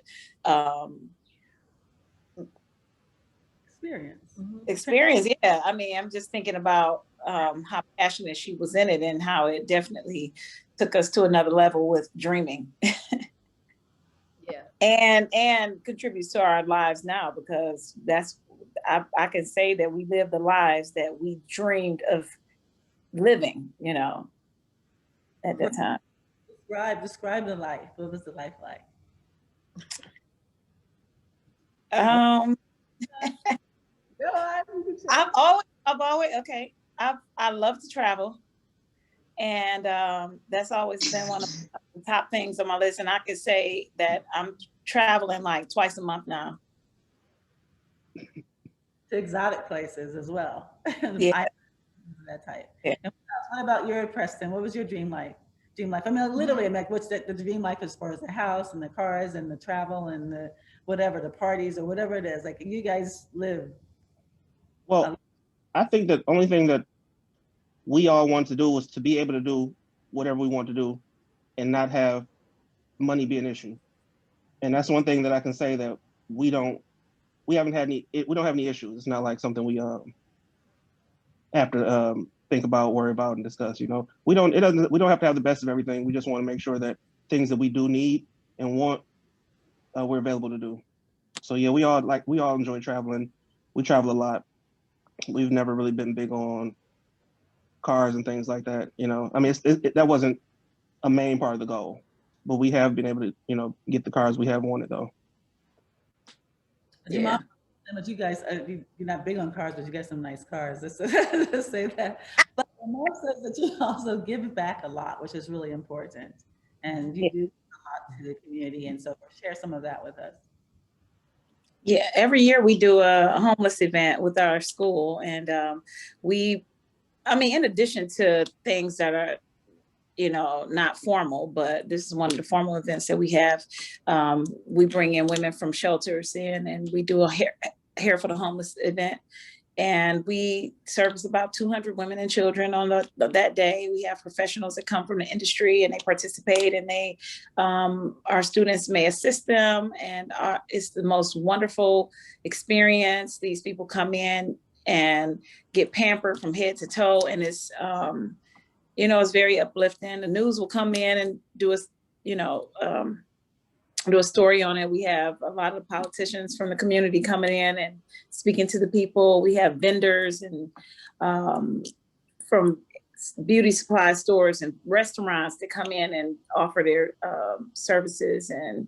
[SPEAKER 5] experience. Yeah. I'm just thinking about how passionate she was in it, and how it definitely took us to another level with dreaming. Yeah. And contributes to our lives now, because I can say that we live the lives that we dreamed of living, at that time.
[SPEAKER 2] Describe the life. What was the life like?
[SPEAKER 5] I've always okay. I love to travel, and that's always been one of the top things on my list. And I could say that I'm traveling like twice a month now.
[SPEAKER 2] To exotic places as well.
[SPEAKER 5] Yeah.
[SPEAKER 2] That type.
[SPEAKER 5] Yeah.
[SPEAKER 2] And what about your Preston? What was your dream life? Literally, what's the dream life as far as the house and the cars and the travel and the whatever, the parties or whatever it is? Like, you guys live.
[SPEAKER 4] Well, I think the only thing that we all want to do was to be able to do whatever we want to do and not have money be an issue. And that's one thing that I can say, that we don't have any issues. It's not like something we have to think about, worry about, and discuss. We don't have to have the best of everything. We just want to make sure that things that we do need and want, we're available to do. So yeah, we all enjoy traveling. We travel a lot. We've never really been big on cars and things like that. You know, I mean, that wasn't a main part of the goal, but we have been able to, you know, get the cars we have wanted though.
[SPEAKER 2] Your
[SPEAKER 5] Yeah.
[SPEAKER 2] mom, but you guys, you're not big on cars, but you got some nice cars. Let's say that. But your mom says that you also give back a lot, which is really important, and you do a lot to the community. And so, share some of that with us.
[SPEAKER 5] Yeah, every year we do a homeless event with our school, and in addition to things that are, not formal, but this is one of the formal events that we have. We bring in women from shelters in, and we do a hair for the homeless event. And we service about 200 women and children on that day. We have professionals that come from the industry and they participate, and our students may assist them. And it's the most wonderful experience. These people come in and get pampered from head to toe. And it's, it's very uplifting. The news will come in and do a story on it. We have a lot of politicians from the community coming in and speaking to the people. We have vendors and from beauty supply stores and restaurants that come in and offer their services. And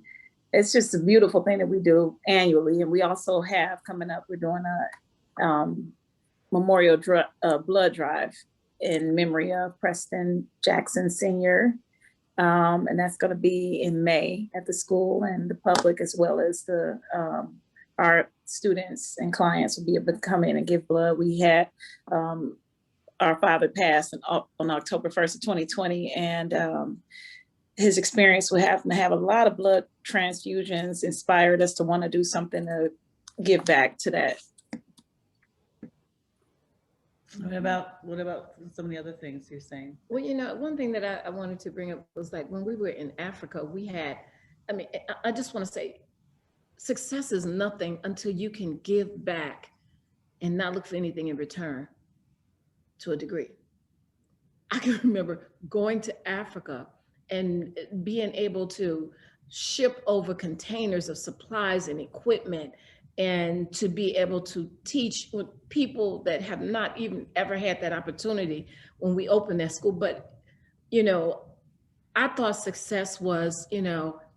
[SPEAKER 5] it's just a beautiful thing that we do annually. And we also have coming up, we're doing a memorial blood drive in memory of Preston Jackson Sr. And that's going to be in May at the school, and the public, as well as our students and clients, will be able to come in and give blood. We had our father passed on October 1st of 2020, and his experience with having to have a lot of blood transfusions inspired us to want to do something to give back to that.
[SPEAKER 2] What about some of the other things you're saying?
[SPEAKER 1] Well, one thing that I wanted to bring up was, like, when we were in Africa, I just want to say, success is nothing until you can give back and not look for anything in return, to a degree. I can remember going to Africa and being able to ship over containers of supplies and equipment, and to be able to teach with people that have not even ever had that opportunity when we opened that school. But, I thought success was,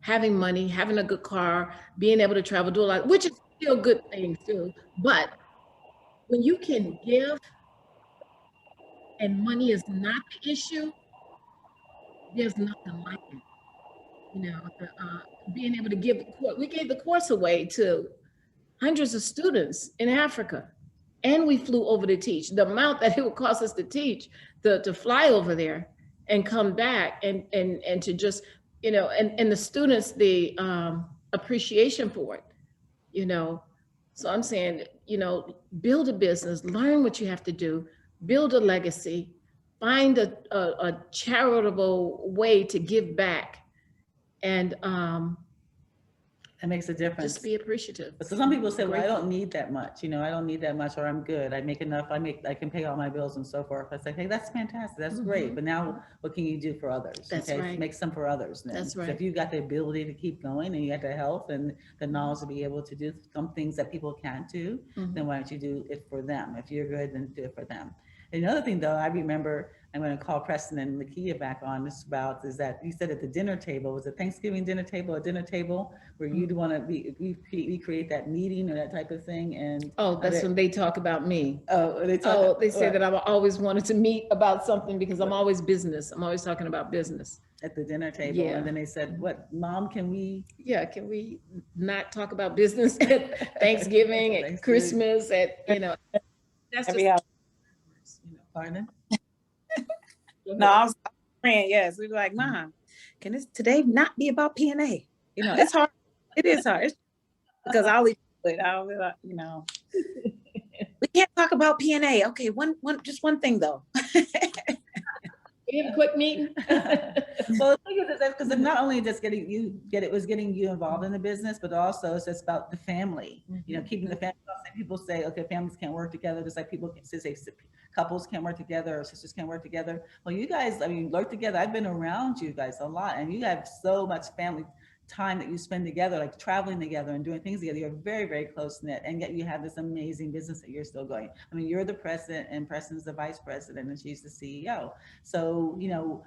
[SPEAKER 1] having money, having a good car, being able to travel, do a lot, which is still good things too. But when you can give and money is not the issue, there's nothing like it. Being able to give the course, we gave the course away to hundreds of students in Africa, and we flew over to teach. The amount that it would cost us to teach, to fly over there and come back, and to just, and the students, the appreciation for it, So I'm saying, build a business, learn what you have to do, build a legacy, find a charitable way to give back, and
[SPEAKER 2] That makes a difference.
[SPEAKER 1] just be appreciative.
[SPEAKER 2] But so some people say, well, I don't need that much, I don't need that much, or I'm good. I make enough. I can pay all my bills and so forth. I say, hey, that's fantastic. That's great. But now what can you do for others?
[SPEAKER 1] That's
[SPEAKER 2] okay?
[SPEAKER 1] right.
[SPEAKER 2] Make some for others then.
[SPEAKER 1] That's right.
[SPEAKER 2] So if you got the ability to keep going and you got the health and the knowledge to be able to do some things that people can't do, then why don't you do it for them? If you're good, then do it for them. And another thing though, I remember, I'm going to call Preston and Lakia back on this about, is that you said at the dinner table, was it Thanksgiving dinner table, a dinner table where you'd want to recreate that meeting or that type of thing? And
[SPEAKER 1] that's when they talk about me.
[SPEAKER 2] They
[SPEAKER 1] Say that I've always wanted to meet about something because I'm always business. I'm always talking about business.
[SPEAKER 2] At the dinner table.
[SPEAKER 1] Yeah.
[SPEAKER 2] And then they said, what, Mom, can we?
[SPEAKER 1] Yeah, can we not talk about business at Thanksgiving, at Christmas, that's
[SPEAKER 5] Every
[SPEAKER 1] just,
[SPEAKER 5] house.
[SPEAKER 2] Pardon?
[SPEAKER 5] No, I was praying. Yes, we were like, Mom, can this today not be about P&A? It's hard. It is hard. Because I'll leave it. I'll be like, we can't talk about P&A. Okay, just one thing though.
[SPEAKER 1] We have a quick meeting.
[SPEAKER 2] Well, the thing is that because not only just getting you involved in the business, but also it's just about the family. You know, keeping the family. People say, okay, families can't work together, just like people can say couples can't work together or sisters can't work together. Well, you guys, I mean, work together. I've been around you guys a lot, and you have so much family time that you spend together, like traveling together and doing things together. You're very, very close knit, and yet you have this amazing business that you're still going. I mean, you're the president, and Preston's the vice president, and she's the CEO. So, you know,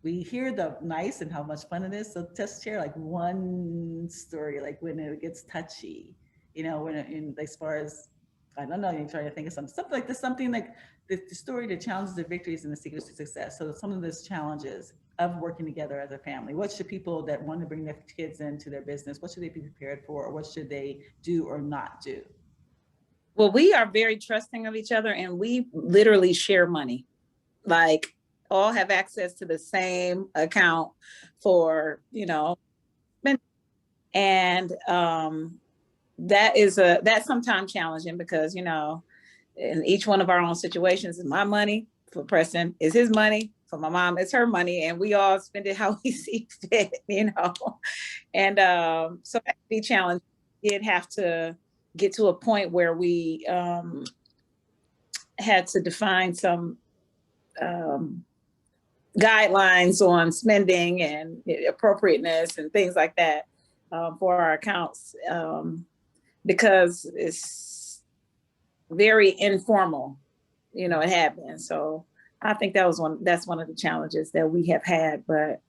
[SPEAKER 2] we hear the nice and how much fun it is. So just share like one story, like when it gets touchy, you know, when in as far as, I don't know, you're trying to think of something like this, something like the story, the challenges, the victories, and the secrets to success. So some of those challenges of working together as a family. What should people that want to bring their kids into their business, what should they be prepared for? Or what should they do or not do?
[SPEAKER 5] Well, we are very trusting of each other, and we literally share money. Like, all have access to the same account for, you know, and that's sometimes challenging because, you know, in each one of our own situations, is my money, for Preston is his money, for my mom it's her money, and we all spend it how we see fit, you know. And so that can be challenging. Did have to get to a point where we had to define some guidelines on spending and appropriateness and things like that for our accounts, because it's very informal, you know, it happens. So I think that's one of the challenges that we have had, but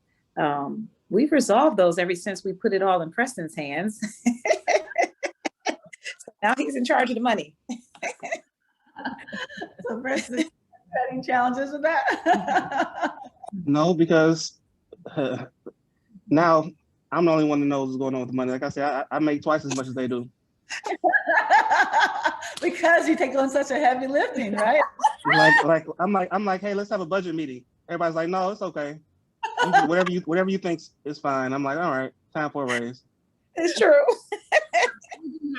[SPEAKER 5] we've resolved those ever since we put it all in Preston's hands. So now he's in charge of the money.
[SPEAKER 2] So Preston, having challenges with that?
[SPEAKER 4] No, because now I'm the only one that knows what's going on with the money. Like I said, I make twice as much as they do.
[SPEAKER 2] Because you take on such a heavy lifting, right?
[SPEAKER 4] I'm like, hey, let's have a budget meeting. Everybody's like, no, it's okay. Whatever you think is fine. I'm like, all right, time for a raise.
[SPEAKER 5] It's true.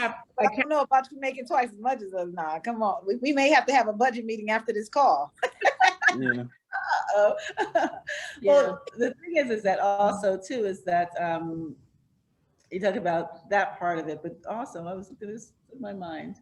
[SPEAKER 5] I don't know about you making twice as much as us now. Come on, we may have to have a budget meeting after this call.
[SPEAKER 4] Yeah.
[SPEAKER 2] Well, the thing is that also too is that you talk about that part of it, but also I was looking at this in my mind.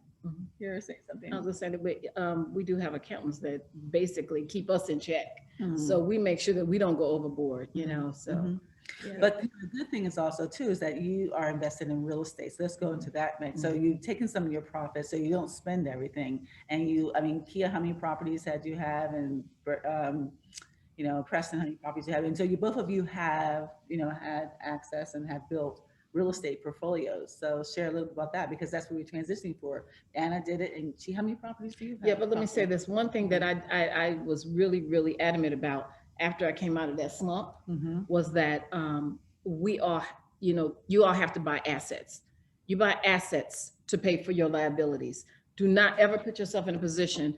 [SPEAKER 2] Here, say something.
[SPEAKER 1] I was gonna say that we do have accountants that basically keep us in check, so we make sure that we don't go overboard, you know. So, yeah.
[SPEAKER 2] But the good thing is also too is that you are invested in real estate. So let's go into that. So you've taken some of your profits, so you don't spend everything. And I mean, Kia, how many properties had you have, and you know, Preston, how many properties you have, and so you both of you have, you know, had access and have built real estate portfolios. So share a little bit about that, because that's what we're transitioning for. Anna did it, and how many properties do you have?
[SPEAKER 1] Yeah, but let me say this one thing that I was really adamant about after I came out of that slump was that we all, you know, you all have to buy assets. You buy assets to pay for your liabilities. Do not ever put yourself in a position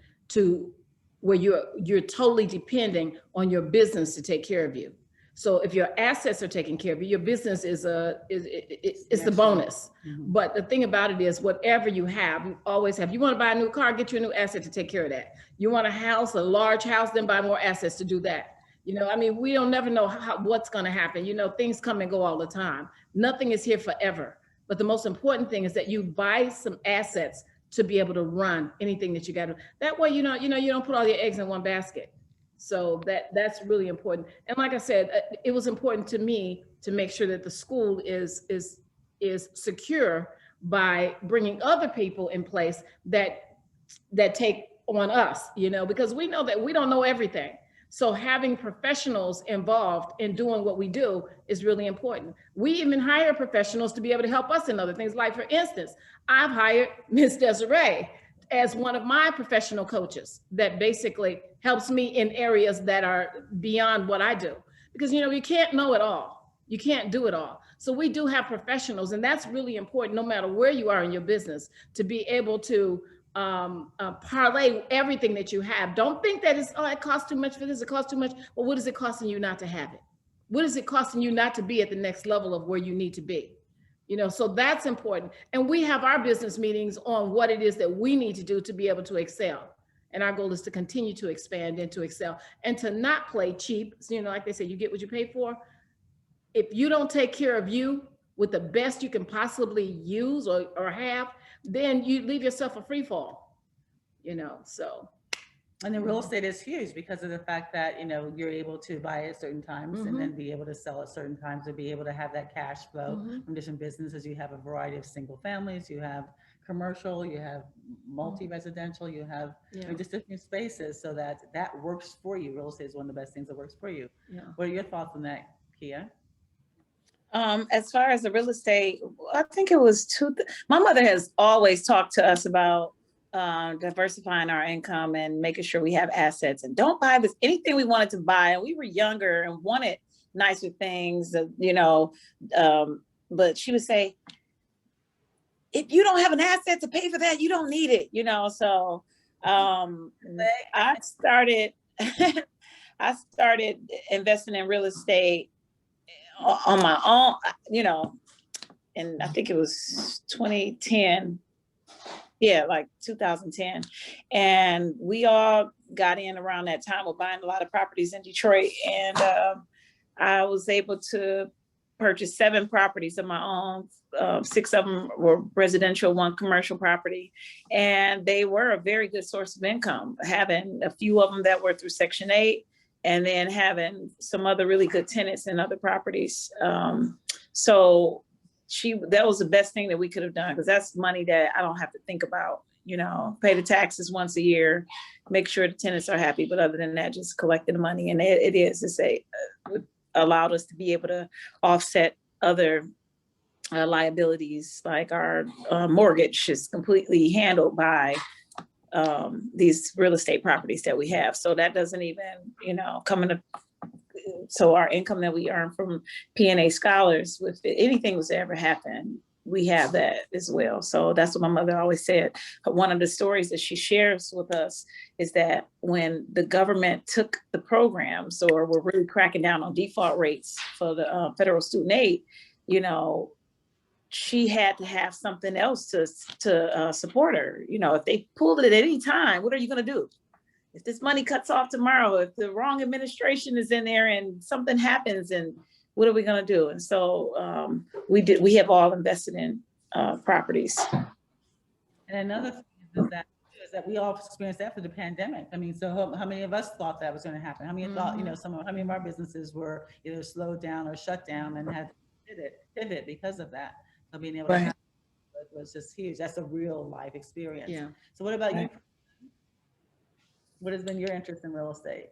[SPEAKER 1] where you're totally depending on your business to take care of you. So if your assets are taken care of, your business is the bonus. But the thing about it is, whatever you have, you always have. You want to buy a new car, get you a new asset to take care of that. You want a house, a large house, then buy more assets to do that. You know, I mean, we don't never know what's going to happen. You know, things come and go all the time. Nothing is here forever. But the most important thing is that you buy some assets to be able to run anything that you got to. That way, you don't put all your eggs in one basket. So that's really important. And like I said, it was important to me to make sure that the school is secure by bringing other people in place that take on us, you know, because we know that we don't know everything. So having professionals involved in doing what we do is really important. We even hire professionals to be able to help us in other things. Like, for instance, I've hired Miss Desiree as one of my professional coaches that basically helps me in areas that are beyond what I do. Because, you know, you can't know it all. You can't do it all. So we do have professionals, and that's really important no matter where you are in your business, to be able to parlay everything that you have. Don't think that it costs too much for this, it costs too much. Well, what is it costing you not to have it? What is it costing you not to be at the next level of where you need to be? You know, so that's important. And we have our business meetings on what it is that we need to do to be able to excel. And our goal is to continue to expand and to excel and to not play cheap. So, you know, like they say, you get what you pay for. If you don't take care of you with the best you can possibly use or have, then you leave yourself a free fall, you know, so.
[SPEAKER 2] And the real estate is huge because of the fact that, you know, you're able to buy at certain times and then be able to sell at certain times, to be able to have that cash flow from different businesses. You have a variety of single families, you have commercial, you have multi-residential, you have I mean, just different spaces, so that works for you. Real estate is one of the best things that works for you.
[SPEAKER 1] Yeah.
[SPEAKER 2] What are your thoughts on that, Kia?
[SPEAKER 5] As far as the real estate, I think it was my mother has always talked to us about diversifying our income and making sure we have assets and don't buy anything we wanted to buy. And we were younger and wanted nicer things, you know, but she would say, if you don't have an asset to pay for that, you don't need it, you know? So I started investing in real estate on my own, you know, and I think it was 2010. Yeah, like 2010. And we all got in around that time of buying a lot of properties in Detroit. And I was able to purchase 7 properties of my own. 6 of them were residential, 1 commercial property. And they were a very good source of income, having a few of them that were through Section 8, and then having some other really good tenants in other properties. So that was the best thing that we could have done, because that's money that I don't have to think about, you know, pay the taxes once a year, make sure the tenants are happy. But other than that, just collecting the money. And it allowed us to be able to offset other liabilities, like our mortgage is completely handled by these real estate properties that we have. So that doesn't even, you know, come into. So our income that we earn from PNA scholars, if anything was to ever happen, we have that as well. So that's what my mother always said. One of the stories that she shares with us is that when the government took the programs, or were really cracking down on default rates for the federal student aid, you know, she had to have something else to support her. You know, if they pulled it at any time, what are you going to do? If this money cuts off tomorrow, if the wrong administration is in there and something happens, and what are we going to do? And so we have all invested in properties.
[SPEAKER 2] And another thing is that we all experienced after the pandemic. I mean, so how many of us thought that was going to happen? How many thought, you know, how many of our businesses were either slowed down or shut down and had to pivot because of that? So being able to have it was just huge. That's a real life experience. Yeah. So what about you? What has been your interest in real estate?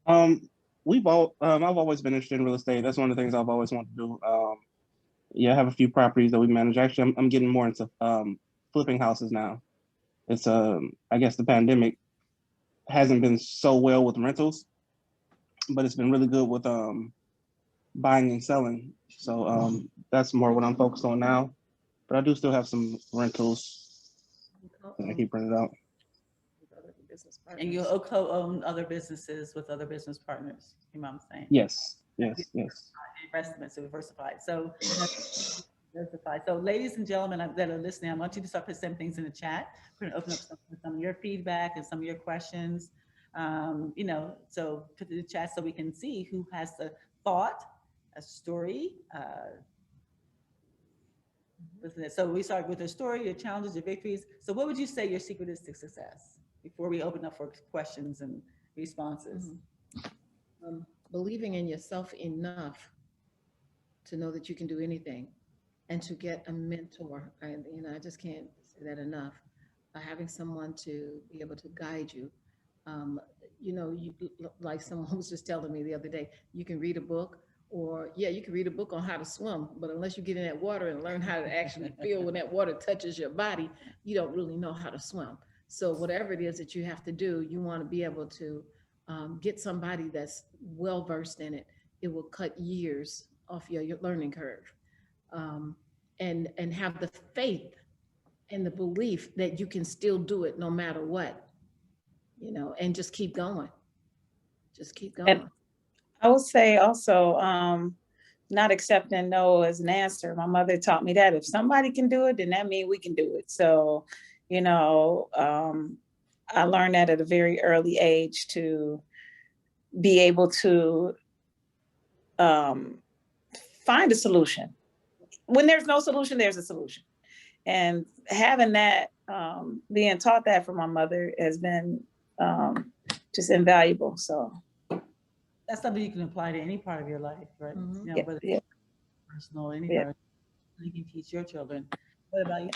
[SPEAKER 4] I've always been interested in real estate. That's one of the things I've always wanted to do. I have a few properties that we manage. Actually, I'm getting more into flipping houses now. It's I guess the pandemic hasn't been so well with rentals, but it's been really good with buying and selling. So that's more what I'm focused on now. But I do still have some rentals that I keep renting out.
[SPEAKER 2] And you co-own other businesses with other business partners, you know what I'm saying?
[SPEAKER 4] Yes.
[SPEAKER 2] Investments are diversified. So diversified. So ladies and gentlemen that are listening, I want you to start putting some things in the chat. We're going to open up some of your feedback and some of your questions. You know, so put it in the chat so we can see who has a thought, a story. So we start with a story, your challenges, your victories. So what would you say your secret is to success before we open up for questions and responses?
[SPEAKER 1] Believing in yourself enough to know that you can do anything, and to get a mentor. I just can't say that enough. Having someone to be able to guide you. You know, like someone was just telling me the other day, you can read a book, or you can read a book on how to swim, but unless you get in that water and learn how to actually feel when that water touches your body, you don't really know how to swim. So whatever it is that you have to do, you want to be able to get somebody that's well versed in it. It will cut years off your learning curve, and have the faith and the belief that you can still do it no matter what, you know, and just keep going. Just keep going.
[SPEAKER 5] And I would say also, not accepting no as an answer. My mother taught me that if somebody can do it, then that means we can do it. So, You know, I learned that at a very early age to be able to find a solution. When there's no solution, there's a solution. And having that, being taught that from my mother has been just invaluable. So
[SPEAKER 2] That's something you can apply to any part of your life, right?
[SPEAKER 1] Mhm.
[SPEAKER 2] You know,
[SPEAKER 5] yeah,
[SPEAKER 2] whether
[SPEAKER 5] yeah.
[SPEAKER 2] it's personal, any
[SPEAKER 5] Yeah.
[SPEAKER 2] part, you can teach your children. What about you?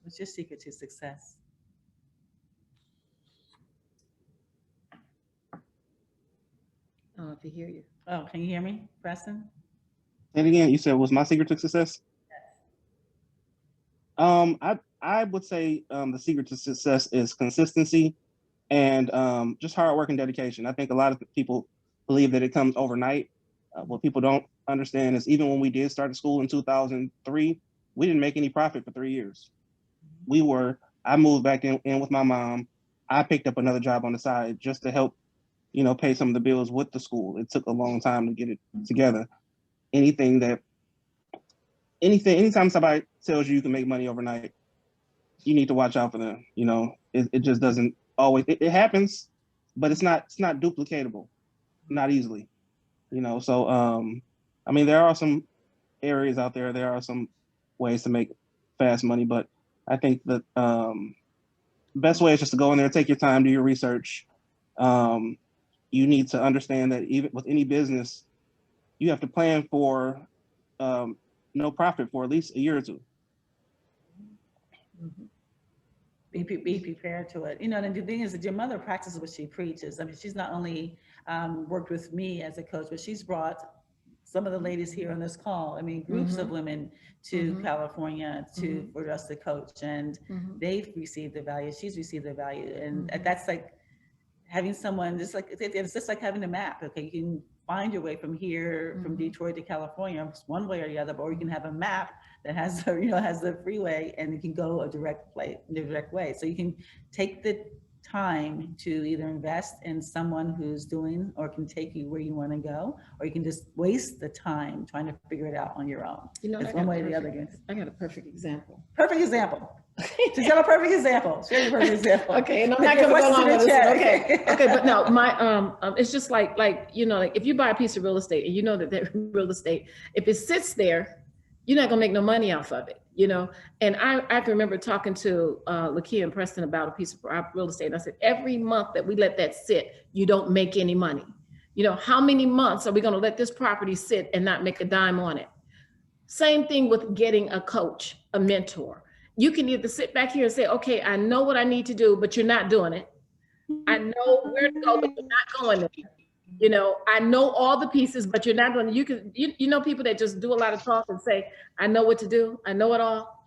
[SPEAKER 2] What's your secret to success?
[SPEAKER 1] I don't know if you hear you.
[SPEAKER 2] Oh, can you hear me, Preston?
[SPEAKER 4] And again, you said, what's my secret to success? I would say the secret to success is consistency and just hard work and dedication. I think a lot of people believe that it comes overnight. What people don't understand is even when we did start school in 2003, we didn't make any profit for 3 years. I moved back in with my mom. I picked up another job on the side just to help, pay some of the bills with the school. It took a long time to get it together. Anytime somebody tells you can make money overnight, you need to watch out for them. It just doesn't always, it happens, but it's not duplicatable, not easily, So, I mean, there are some areas out there, there are some ways to make fast money, but I think that best way is just to go in there, take your time, do your research. You need to understand that even with any business, you have to plan for no profit for at least a year or two.
[SPEAKER 2] Be prepared to it. And the thing is that your mother practices what she preaches. I mean, she's not only worked with me as a coach, but she's brought some of the ladies here on this call. I mean, groups of women to California for us to coach, and they've received the value. She's received the value, and that's like having someone. It's just like having a map. Okay, you can find your way from here, from Detroit to California, one way or the other, or you can have a map that has the freeway and it can go a direct way. So you can take the time to either invest in someone who's doing or can take you where you want to go, or you can just waste the time trying to figure it out on your own. It's one way or the other.
[SPEAKER 1] I got a perfect example.
[SPEAKER 2] Perfect example. She's got a perfect example. Share your perfect example.
[SPEAKER 1] Okay, and I'm not going to go along with this.
[SPEAKER 2] Okay.
[SPEAKER 1] Okay, but no, my it's just like if you buy a piece of real estate and you know that real estate, if it sits there, you're not gonna make no money off of it, And I can remember talking to Lakia and Preston about a piece of real estate. And I said, every month that we let that sit, you don't make any money. How many months are we gonna let this property sit and not make a dime on it? Same thing with getting a coach, a mentor. You can either sit back here and say, okay, I know what I need to do, but you're not doing it. I know where to go, but you're not going there. I know all the pieces, but you're not doing it. You know people that just do a lot of talk and say, I know what to do. I know it all.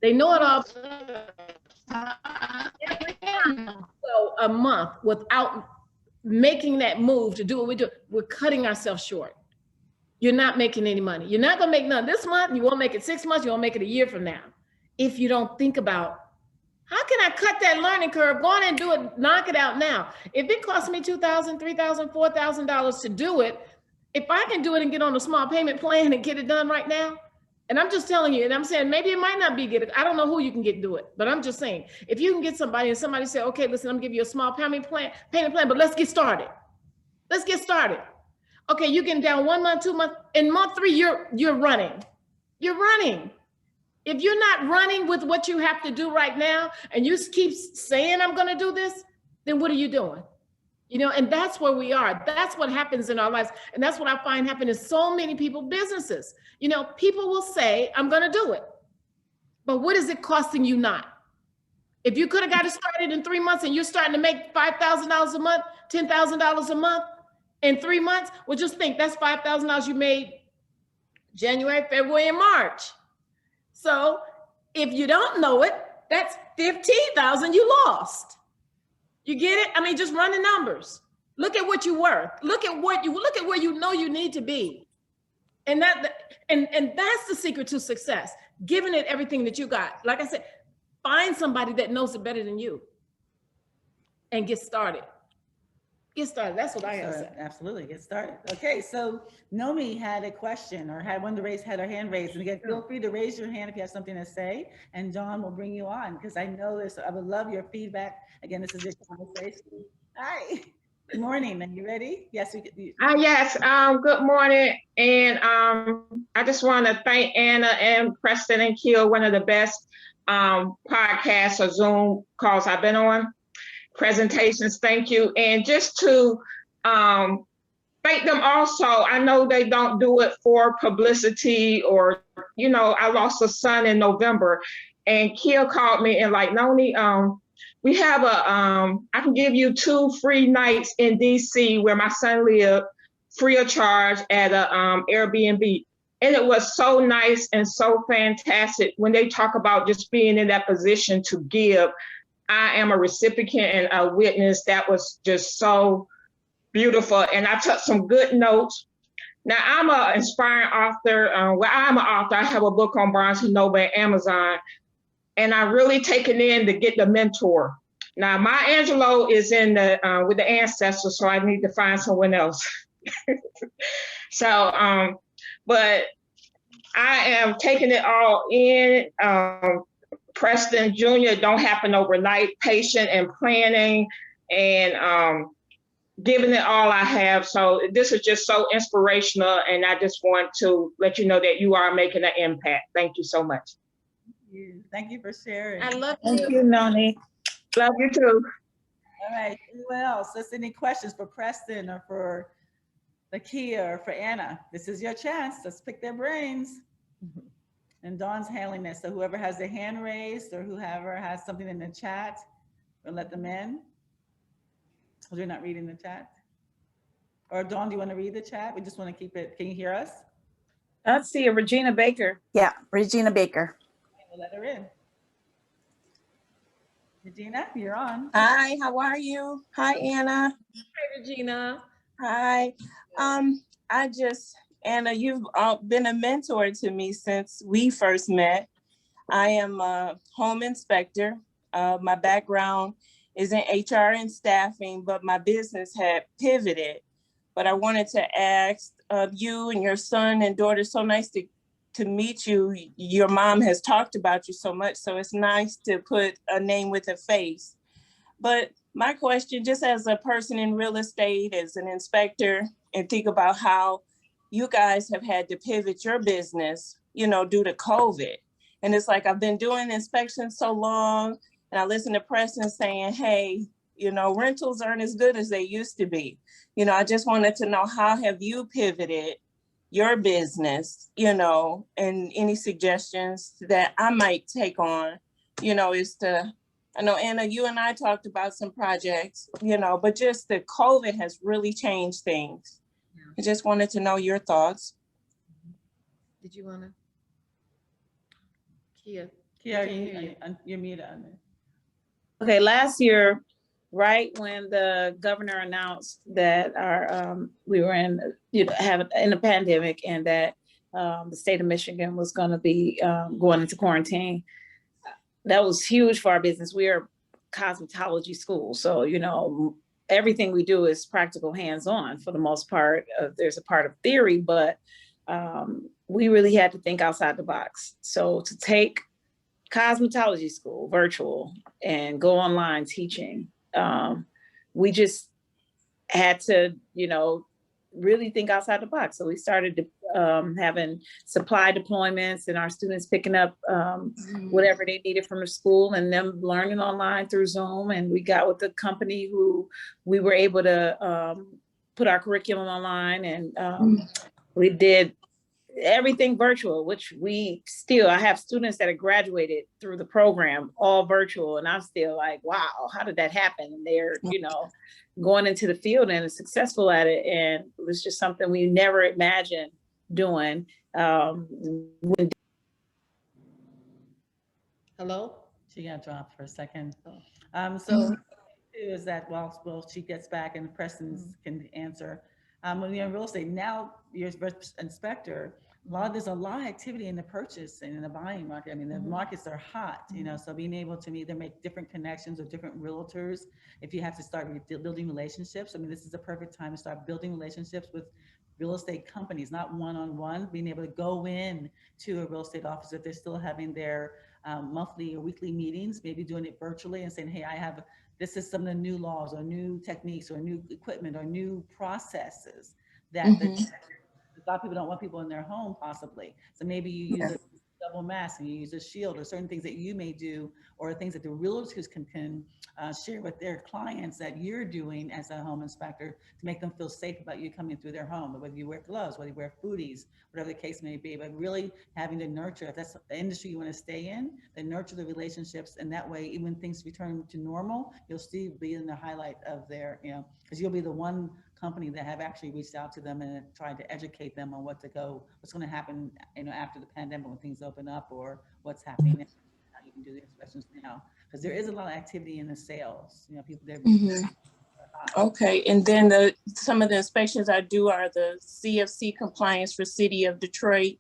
[SPEAKER 1] They know it all. So a month without making that move to do what we do, we're cutting ourselves short. You're not making any money. You're not gonna make none this month. You won't make it 6 months. You won't make it a year from now. If you don't think about, how can I cut that learning curve? Go on and do it, knock it out now. If it costs me $2,000, $3,000, $4,000 to do it, if I can do it and get on a small payment plan and get it done right now, and I'm just telling you, and I'm saying maybe it might not be good. I don't know who you can get to do it, but I'm just saying, if you can get somebody and somebody say, okay, listen, I'm gonna give you a small payment plan, but let's get started. Let's get started. Okay, you're getting down 1 month, 2 months. In month 3, you're running. You're running. If you're not running with what you have to do right now, and you keep saying, I'm going to do this, then what are you doing? And that's where we are. That's what happens in our lives. And that's what I find happen in so many people's businesses. People will say, I'm going to do it. But what is it costing you not? If you could have got it started in 3 months and you're starting to make $5,000 a month, $10,000 a month in 3 months, well, just think that's $5,000 you made January, February, and March. So if you don't know it, that's 15,000 you lost. You get it? I mean, just run the numbers. Look at what you're worth. Look at where you know you need to be. And that's the secret to success. Giving it everything that you got. Like I said, find somebody that knows it better than you and get started. Get started. That's what I have to
[SPEAKER 2] So,
[SPEAKER 1] say.
[SPEAKER 2] absolutely, get started. Okay, so Nomi had a question or had one to raise, had her hand raised. And again, feel free to raise your hand if you have something to say, and Dawn will bring you on because I know this. I would love your feedback. Again, this is your conversation. Hi, good morning. Are you ready? Yes,
[SPEAKER 6] Yes, good morning. And I just want to thank Anna and Preston and Keel, one of the best podcasts or Zoom calls I've been on. Presentations, thank you. And just to thank them also, I know they don't do it for publicity or, I lost a son in November and Keel called me and like, Noni, we have I can give you 2 free nights in DC where my son lived free of charge at a Airbnb. And it was so nice and so fantastic when they talk about just being in that position to give. I am a recipient and a witness. That was just so beautiful. And I took some good notes. Now I'm an inspiring author. I'm an author. I have a book on Barnes & Noble and Amazon. And I really taken in to get the mentor. Now Maya Angelou is in the with the ancestors, so I need to find someone else. So, but I am taking it all in. Preston Jr. don't happen overnight. Patient and planning and giving it all I have. So this is just so inspirational, and I just want to let you know that you are making an impact. Thank you so much.
[SPEAKER 2] Thank you for sharing.
[SPEAKER 1] I love
[SPEAKER 5] Thank
[SPEAKER 1] you.
[SPEAKER 5] you, Noni.
[SPEAKER 6] Love you too.
[SPEAKER 2] All right, anyone else? Let's any questions for Preston or for Lakia or for Anna? This is your chance. Let's pick their brains. And Dawn's handling this. So whoever has their hand raised or whoever has something in the chat, we'll let them in. Because you're not reading the chat. Or Dawn, do you want to read the chat? We just want to keep it. Can you hear us?
[SPEAKER 5] Let's see, Regina Baker.
[SPEAKER 7] Yeah, Regina Baker.
[SPEAKER 2] We'll let her in. Regina, you're on.
[SPEAKER 7] Hi, how are you? Hi, Anna.
[SPEAKER 1] Hi, Regina.
[SPEAKER 7] Hi. Anna, you've been a mentor to me since we first met. I am a home inspector. My background is in HR and staffing, but my business had pivoted. But I wanted to ask you and your son and daughter, so nice to meet you. Your mom has talked about you so much, so it's nice to put a name with a face. But my question, just as a person in real estate, as an inspector, and think about how you guys have had to pivot your business, due to COVID. And it's like, I've been doing inspections so long, and I listen to Preston saying, hey, rentals aren't as good as they used to be. I just wanted to know, how have you pivoted your business, and any suggestions that I might take on, I know, Anna, you and I talked about some projects, but just the COVID has really changed things. Yeah. I just wanted to know your thoughts.
[SPEAKER 1] Did you want to? Kia,
[SPEAKER 2] you're muted on there.
[SPEAKER 5] Okay, last year, right when the governor announced that we were in a pandemic and that the state of Michigan was going to be going into quarantine, that was huge for our business. We are a cosmetology school, so everything we do is practical, hands-on for the most part. There's a part of theory, but we really had to think outside the box. So to take cosmetology school virtual and go online teaching, we just had to, really think outside the box. So we started having supply deployments and our students picking up whatever they needed from the school and them learning online through Zoom. And we got with the company who we were able to put our curriculum online, and we did everything virtual, which I have students that have graduated through the program, all virtual. And I'm still like, wow, how did that happen? And they're, going into the field and successful at it. And it was just something we never imagined doing.
[SPEAKER 1] hello?
[SPEAKER 2] She got dropped for a second. So is that well, she gets back and Preston can answer. When you're in real estate, now you're an inspector, there's a lot of activity in the purchase and in the buying market. I mean, the markets are hot, you know, so being able to either make different connections with different realtors, if you have to start building relationships, I mean, this is a perfect time to start building relationships with real estate companies, not one-on-one, being able to go in to a real estate office if they're still having their monthly or weekly meetings, maybe doing it virtually and saying, hey, this is some of the new laws or new techniques or new equipment or new processes that a lot of people don't want people in their home possibly. So maybe you use a double mask and you use a shield or certain things that you may do or things that the realtors can share with their clients that you're doing as a home inspector to make them feel safe about you coming through their home, whether you wear gloves, whether you wear booties, whatever the case may be, but really having to nurture, if that's the industry you want to stay in, then nurture the relationships. And that way, even when things return to normal, you'll still be in the highlight of their, you know, because you'll be the one company that have actually reached out to them and tried to educate them on what's going to happen, you know, after the pandemic when things open up or what's happening now, how you can do the inspections now. Because there is a lot of activity in the sales, you know, people there.
[SPEAKER 7] Okay, and then some of the inspections I do are the CFC compliance for City of Detroit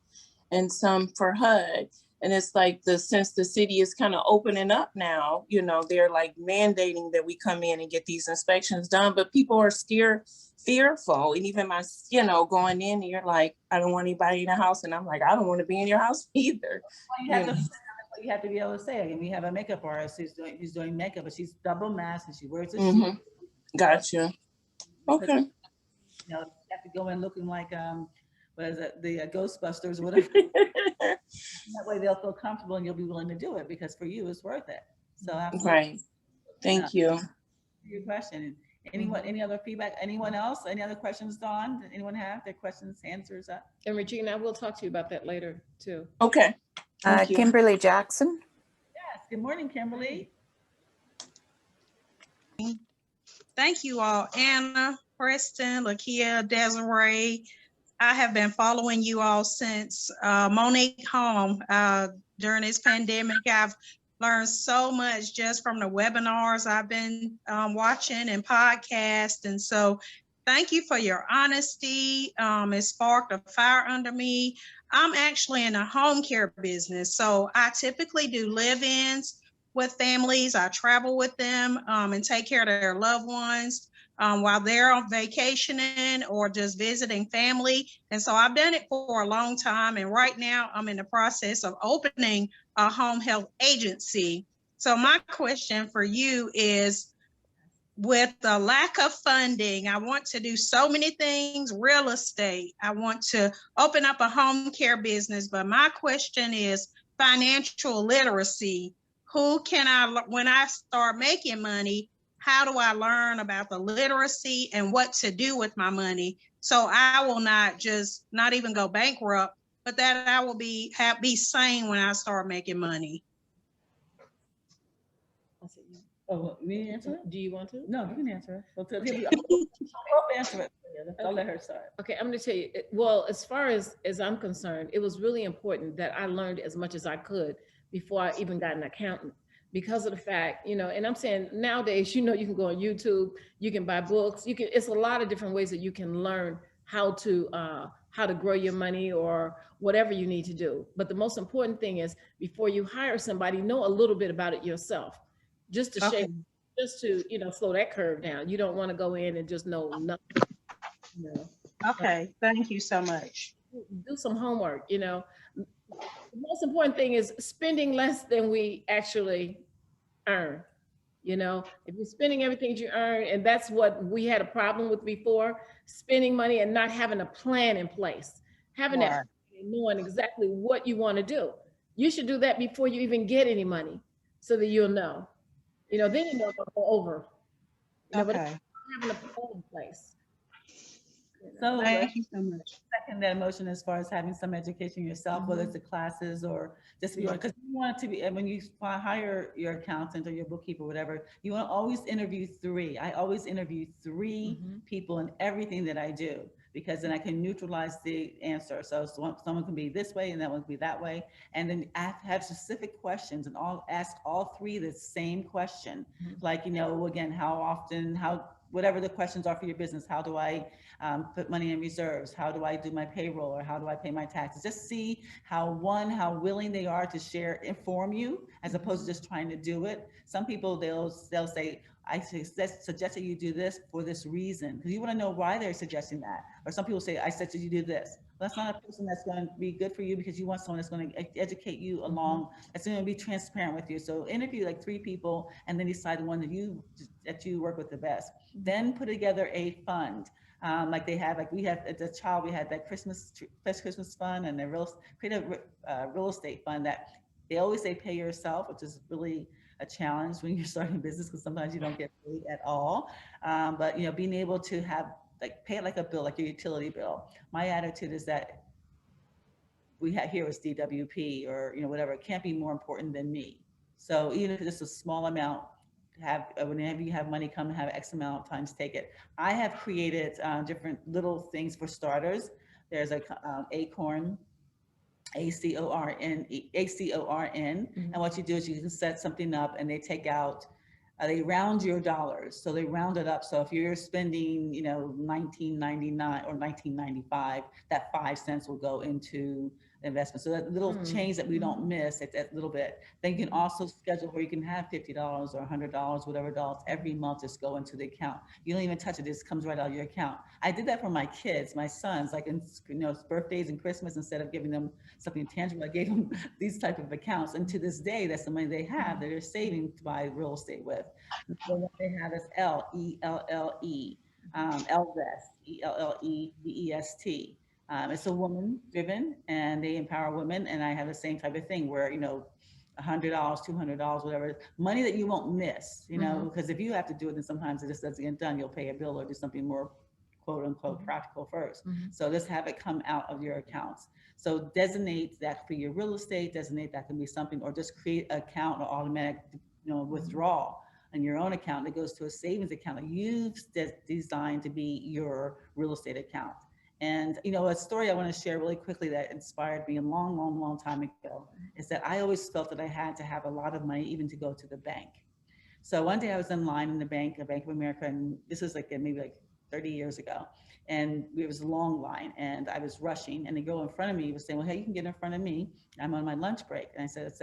[SPEAKER 7] and some for HUD. And it's like since the city is kind of opening up now, you know, they're like mandating that we come in and get these inspections done, but people are fearful. And even you know, going in, you're like, I don't want anybody in the house. And I'm like, I don't want to be in your house either.
[SPEAKER 2] Well, you have to be able to say, again, we have a makeup artist who's doing makeup, but she's double masked and she wears a shield.
[SPEAKER 7] Gotcha. Okay.
[SPEAKER 2] You know, you have to go in looking like, what is it, the Ghostbusters or whatever. That way they'll feel comfortable and you'll be willing to do it because for you, it's worth it. So absolutely.
[SPEAKER 7] Right. Thank you.
[SPEAKER 2] Your question. Anyone, any other feedback? Anyone else? Any other questions, Dawn? Did anyone have their questions, answers up?
[SPEAKER 1] And Regina, I will talk to you about that later too.
[SPEAKER 7] Okay. Thank you.
[SPEAKER 8] Kimberly Jackson.
[SPEAKER 2] Yes. Good morning, Kimberly.
[SPEAKER 9] Thank you all, Anna, Preston, Lakia, Desiree. I have been following you all since Monique Home. During this pandemic, I've learned so much just from the webinars I've been watching and podcasts. And so thank you for your honesty. It sparked a fire under me. I'm actually in a home care business. So I typically do live-ins with families. I travel with them and take care of their loved ones while they're on vacationing or just visiting family. And so I've done it for a long time. And right now I'm in the process of opening a home health agency. So my question for you is, with the lack of funding, I want to do so many things, real estate. I want to open up a home care business, but my question is financial literacy. When I start making money, how do I learn about the literacy and what to do with my money? So I will not even go bankrupt, but that I will be sane when I start making money.
[SPEAKER 2] Oh, me answer it?
[SPEAKER 1] Do you want to?
[SPEAKER 2] No, you can answer it. I'll answer it. I'll let her start.
[SPEAKER 1] Okay, I'm going to tell you. Well, as far as I'm concerned, it was really important that I learned as much as I could before I even got an accountant, because of the fact, you know, and I'm saying nowadays, you know, you can go on YouTube, you can buy books, it's a lot of different ways that you can learn how to grow your money or whatever you need to do. But the most important thing is, before you hire somebody, know a little bit about it yourself, just to you know, slow that curve down. You don't want to go in and just know nothing. You know?
[SPEAKER 9] Okay, thank you so much.
[SPEAKER 1] Do some homework, you know. The most important thing is spending less than we actually earn. You know, if you're spending everything you earn, and that's what we had a problem with before, spending money and not having a plan in place, having that, knowing exactly what you want to do. You should do that before you even get any money, so that you'll know. You know, then you know it'll go over. You know, but having a plan in place.
[SPEAKER 2] So
[SPEAKER 9] Thank you so much.
[SPEAKER 2] second that motion as far as having some education yourself, whether it's the classes or just because you want it to be, and when you hire your accountant or your bookkeeper, whatever, you want to always interview three. I always interview three people in everything that I do, because then I can neutralize the answer. So someone can be this way and that one can be that way. And then I have specific questions and ask all three the same question. Like, you know, again, how often, how whatever the questions are for your business. How do I put money in reserves? How do I do my payroll, or how do I pay my taxes? Just see how willing they are to share, inform you, as opposed to just trying to do it. Some people, they'll say, I suggest that you do this for this reason, because you want to know why they're suggesting that. Or some people say, I suggest you do this. Well, that's not a person that's going to be good for you, because you want someone that's going to educate you along, that's going to be transparent with you. So interview like 3 people and then decide the one that you work with the best. Then put together a fund. Like they have, like we have as a child, we had that best Christmas fund, and create a real estate fund that they always say pay yourself, which is really a challenge when you're starting a business, because sometimes you don't get paid at all. But being able to have, like, pay it like a bill, like your utility bill. My attitude is that we have here is DWP or whatever. It can't be more important than me. So even if it's a small amount, whenever you have money come and have X amount of times, take it. I have created different little things for starters. There's a Acorn, ACORN. And what you do is you can set something up, and they take out, they round your dollars. So they round it up. So if you're spending, $19.99 or $19.95, that 5 cents will go into investment. So that little change that we don't miss, that little bit. Then you can also schedule where you can have $50 or $100, whatever dollars every month just go into the account. You don't even touch it, it just comes right out of your account. I did that for my kids, my sons, like in birthdays and Christmas. Instead of giving them something tangible, I gave them these type of accounts. And to this day, that's the money they have that they're saving to buy real estate with. So what they have is LELLE, ELLEVEST. It's a woman driven, and they empower women. And I have the same type of thing where, $100, $200, whatever, money that you won't miss, because if you have to do it, then sometimes it just doesn't get done. You'll pay a bill or do something more quote unquote practical first. So just have it come out of your accounts. So designate that for your real estate, designate that can be something, or just create an account or automatic withdrawal in your own account that goes to a savings account that you've designed to be your real estate account. And, a story I want to share really quickly that inspired me a long, long, long time ago is that I always felt that I had to have a lot of money even to go to the bank. So one day I was in line in the bank, Bank of America, and this was maybe 30 years ago. And it was a long line, and I was rushing, and the girl in front of me was saying, well, hey, you can get in front of me. I'm on my lunch break. And I said,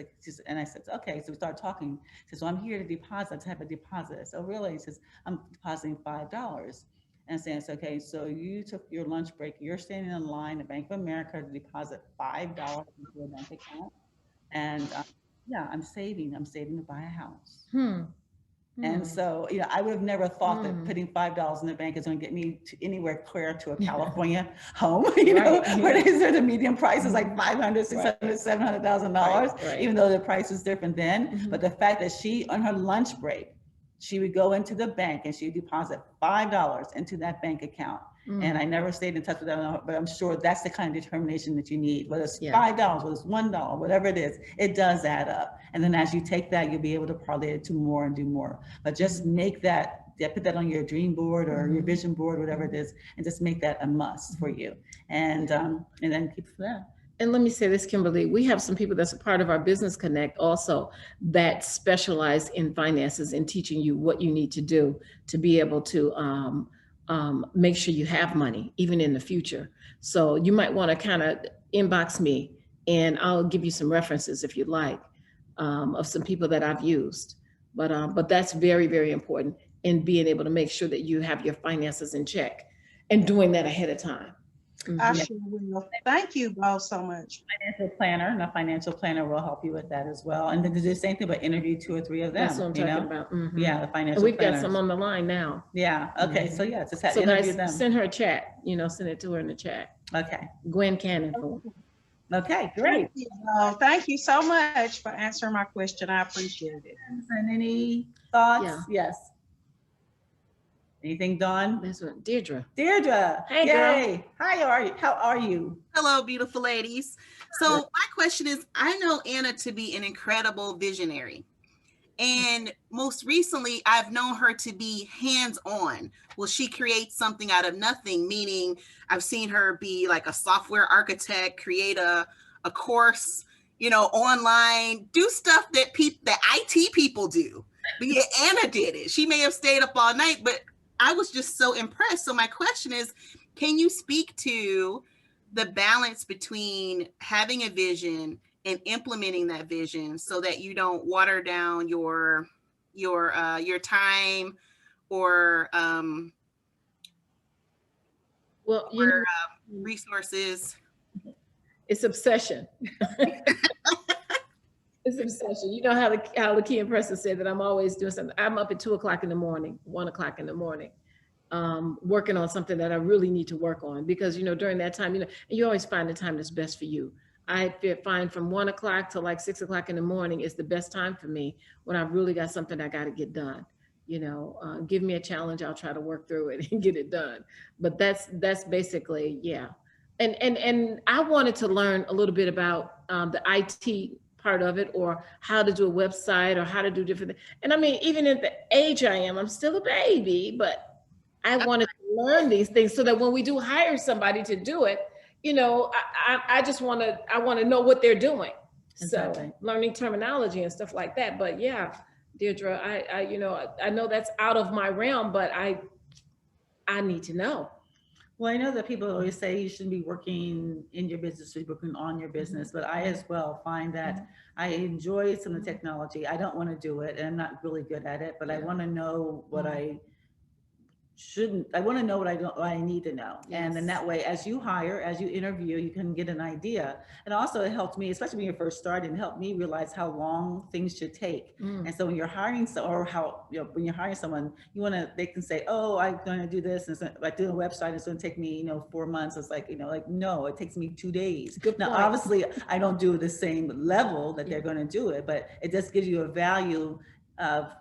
[SPEAKER 2] okay. So we started talking. She says, well, I'm here to deposit, to have a deposit. I said, oh, really? He says, I'm depositing $5. And I'm saying, it's okay. So you took your lunch break. You're standing in line at Bank of America to deposit $5 into your bank account. And yeah, I'm saving to buy a house. And so, I would have never thought that putting $5 in the bank is going to get me to anywhere clear to a California home, where the median price is like $500,000, $600,000, $700,000, even though the price is different then. But the fact that she, on her lunch break, she would go into the bank and she would deposit $5 into that bank account. And I never stayed in touch with them, but I'm sure that's the kind of determination that you need, whether it's $5, whether it's $1, whatever it is, it does add up. And then as you take that, you'll be able to parlay it to more and do more. But just make that, put that on your dream board or your vision board, whatever it is, and just make that a must for you. And then keep it for that.
[SPEAKER 1] And let me say this, Kimberly, we have some people that's a part of our Business Connect also that specialize in finances and teaching you what you need to do to be able to make sure you have money, even in the future. So you might want to kind of inbox me, and I'll give you some references if you'd like, of some people that I've used. But that's very, very important in being able to make sure that you have your finances in check and doing that ahead of time.
[SPEAKER 9] I sure will. Thank you both so much.
[SPEAKER 2] Financial planner will help you with that as well. And then do the same thing, but interview 2 or 3 of them.
[SPEAKER 1] That's what I'm talking about.
[SPEAKER 2] Yeah, the financial
[SPEAKER 1] and we've
[SPEAKER 2] planners.
[SPEAKER 1] got some on the line now.
[SPEAKER 2] Yeah. Okay. So yeah, just
[SPEAKER 1] So
[SPEAKER 2] interview
[SPEAKER 1] guys,
[SPEAKER 2] them.
[SPEAKER 1] send her a chat. Send it to her in the chat.
[SPEAKER 2] Okay.
[SPEAKER 1] Gwen Cannon.
[SPEAKER 2] Okay. Great.
[SPEAKER 9] Thank you so much for answering my question. I appreciate it.
[SPEAKER 2] And any thoughts?
[SPEAKER 1] Yeah.
[SPEAKER 2] Yes. Anything, Dawn?
[SPEAKER 1] That's what Deirdre.
[SPEAKER 2] Deirdre.
[SPEAKER 1] Hey,
[SPEAKER 2] Yay.
[SPEAKER 1] girl.
[SPEAKER 2] Hi, how are you?
[SPEAKER 8] Hello, beautiful ladies. So my question is, I know Anna to be an incredible visionary. And most recently, I've known her to be hands-on. Well, she creates something out of nothing, meaning I've seen her be like a software architect, create a course, online, do stuff that IT people do. But yeah, Anna did it. She may have stayed up all night, but I was just so impressed. So my question is, can you speak to the balance between having a vision and implementing that vision so that you don't water down your time or
[SPEAKER 1] Well, you know,
[SPEAKER 8] resources?
[SPEAKER 1] it's obsession. It's obsession. You know how Lakia and Preston said that I'm always doing something. I'm up at 2 o'clock in the morning, 1 o'clock in the morning, working on something that I really need to work on, because, you know, during that time, you know, and you always find the time that's best for you. I find from 1 o'clock to like 6 o'clock in the morning is the best time for me when I've really got something I got to get done. You know, give me a challenge, I'll try to work through it and get it done. But that's basically, yeah. And I wanted to learn a little bit about the IT part of it, or how to do a website, or how to do different things. And I mean, even at the age I am, I'm still a baby, but I wanted to learn these things so that when we do hire somebody to do it, you know, I just want to know what they're doing.
[SPEAKER 2] Exactly.
[SPEAKER 1] So learning terminology and stuff like that. But yeah, Deirdre, I know that's out of my realm, but I need to know.
[SPEAKER 2] Well, I know that people always say you shouldn't be working in your business, you should be working on your business, but I as well find that I enjoy some of the technology. I don't want to do it, and I'm not really good at it, but I want to know what I want to know what I need to know.
[SPEAKER 1] Yes.
[SPEAKER 2] And then that way, as you hire, as you interview, you can get an idea. And also it helped me, especially when you're first starting, it helped me realize how long things should take. And so when you're hiring when you're hiring someone, they can say, oh, I'm going to do this. And so, like doing a website, it's going to take me, 4 months. It's like, no, it takes me 2 days.
[SPEAKER 1] Good
[SPEAKER 2] now,
[SPEAKER 1] point.
[SPEAKER 2] obviously I don't do the same level that they're going to do it, but it just gives you a value of,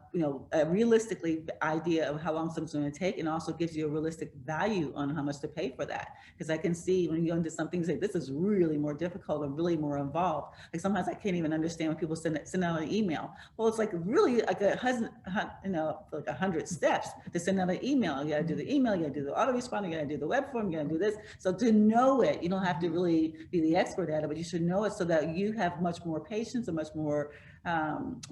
[SPEAKER 2] a realistically idea of how long something's going to take, and also gives you a realistic value on how much to pay for that. Because I can see when you go into something, say this is really more difficult and really more involved. Like sometimes I can't even understand when people send out an email. Well, it's like really like like 100 steps to send out an email. You got to do the email, you got to do the autoresponder, you got to do the web form, you got to do this. So to know it, you don't have to really be the expert at it, but you should know it so that you have much more patience and much more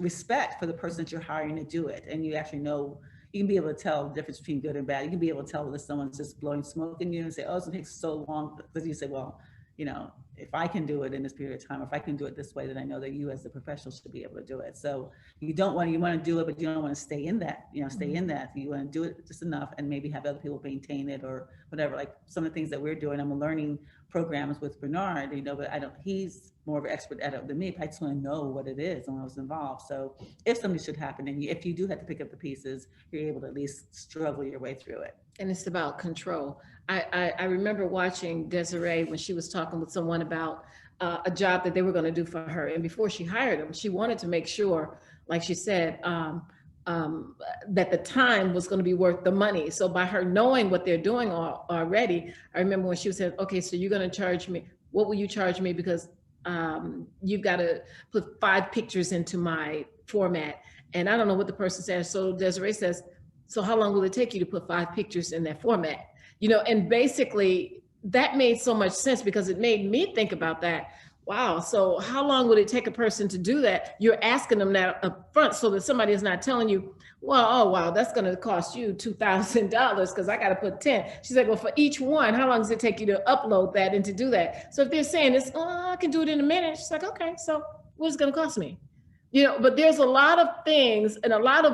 [SPEAKER 2] respect for the person that you're hiring to do it. And you actually know, you can be able to tell the difference between good and bad. You can be able to tell if someone's just blowing smoke in you and say, oh, it takes so long. Because you say, well, if I can do it in this period of time, if I can do it this way, then I know that you as the professional should be able to do it. So you want to do it, but you don't want to stay in that, stay in that. You want to do it just enough and maybe have other people maintain it or whatever. Like some of the things that we're doing, I'm learning programs with Bernard, but he's more of an expert at it than me, but I just want to know what it is and what was involved. So if something should happen, and if you do have to pick up the pieces, you're able to at least struggle your way through it.
[SPEAKER 1] And it's about control. I remember watching Desiree when she was talking with someone about a job that they were going to do for her. And before she hired him, she wanted to make sure, like she said, that the time was going to be worth the money. So by her knowing what they're doing already, I remember when she said, okay, so you're going to charge me, what will you charge me? Because you've got to put 5 pictures into my format. And I don't know what the person says. So Desiree says, so how long will it take you to put 5 pictures in that format? And basically that made so much sense because it made me think about that. Wow. So how long would it take a person to do that? You're asking them that up front so that somebody is not telling you, well, oh, wow, that's going to cost you $2,000 because I got to put 10. She's like, well, for each one, how long does it take you to upload that and to do that? So if they're saying this, I can do it in a minute. She's like, okay, so what's it going to cost me? But there's a lot of things and a lot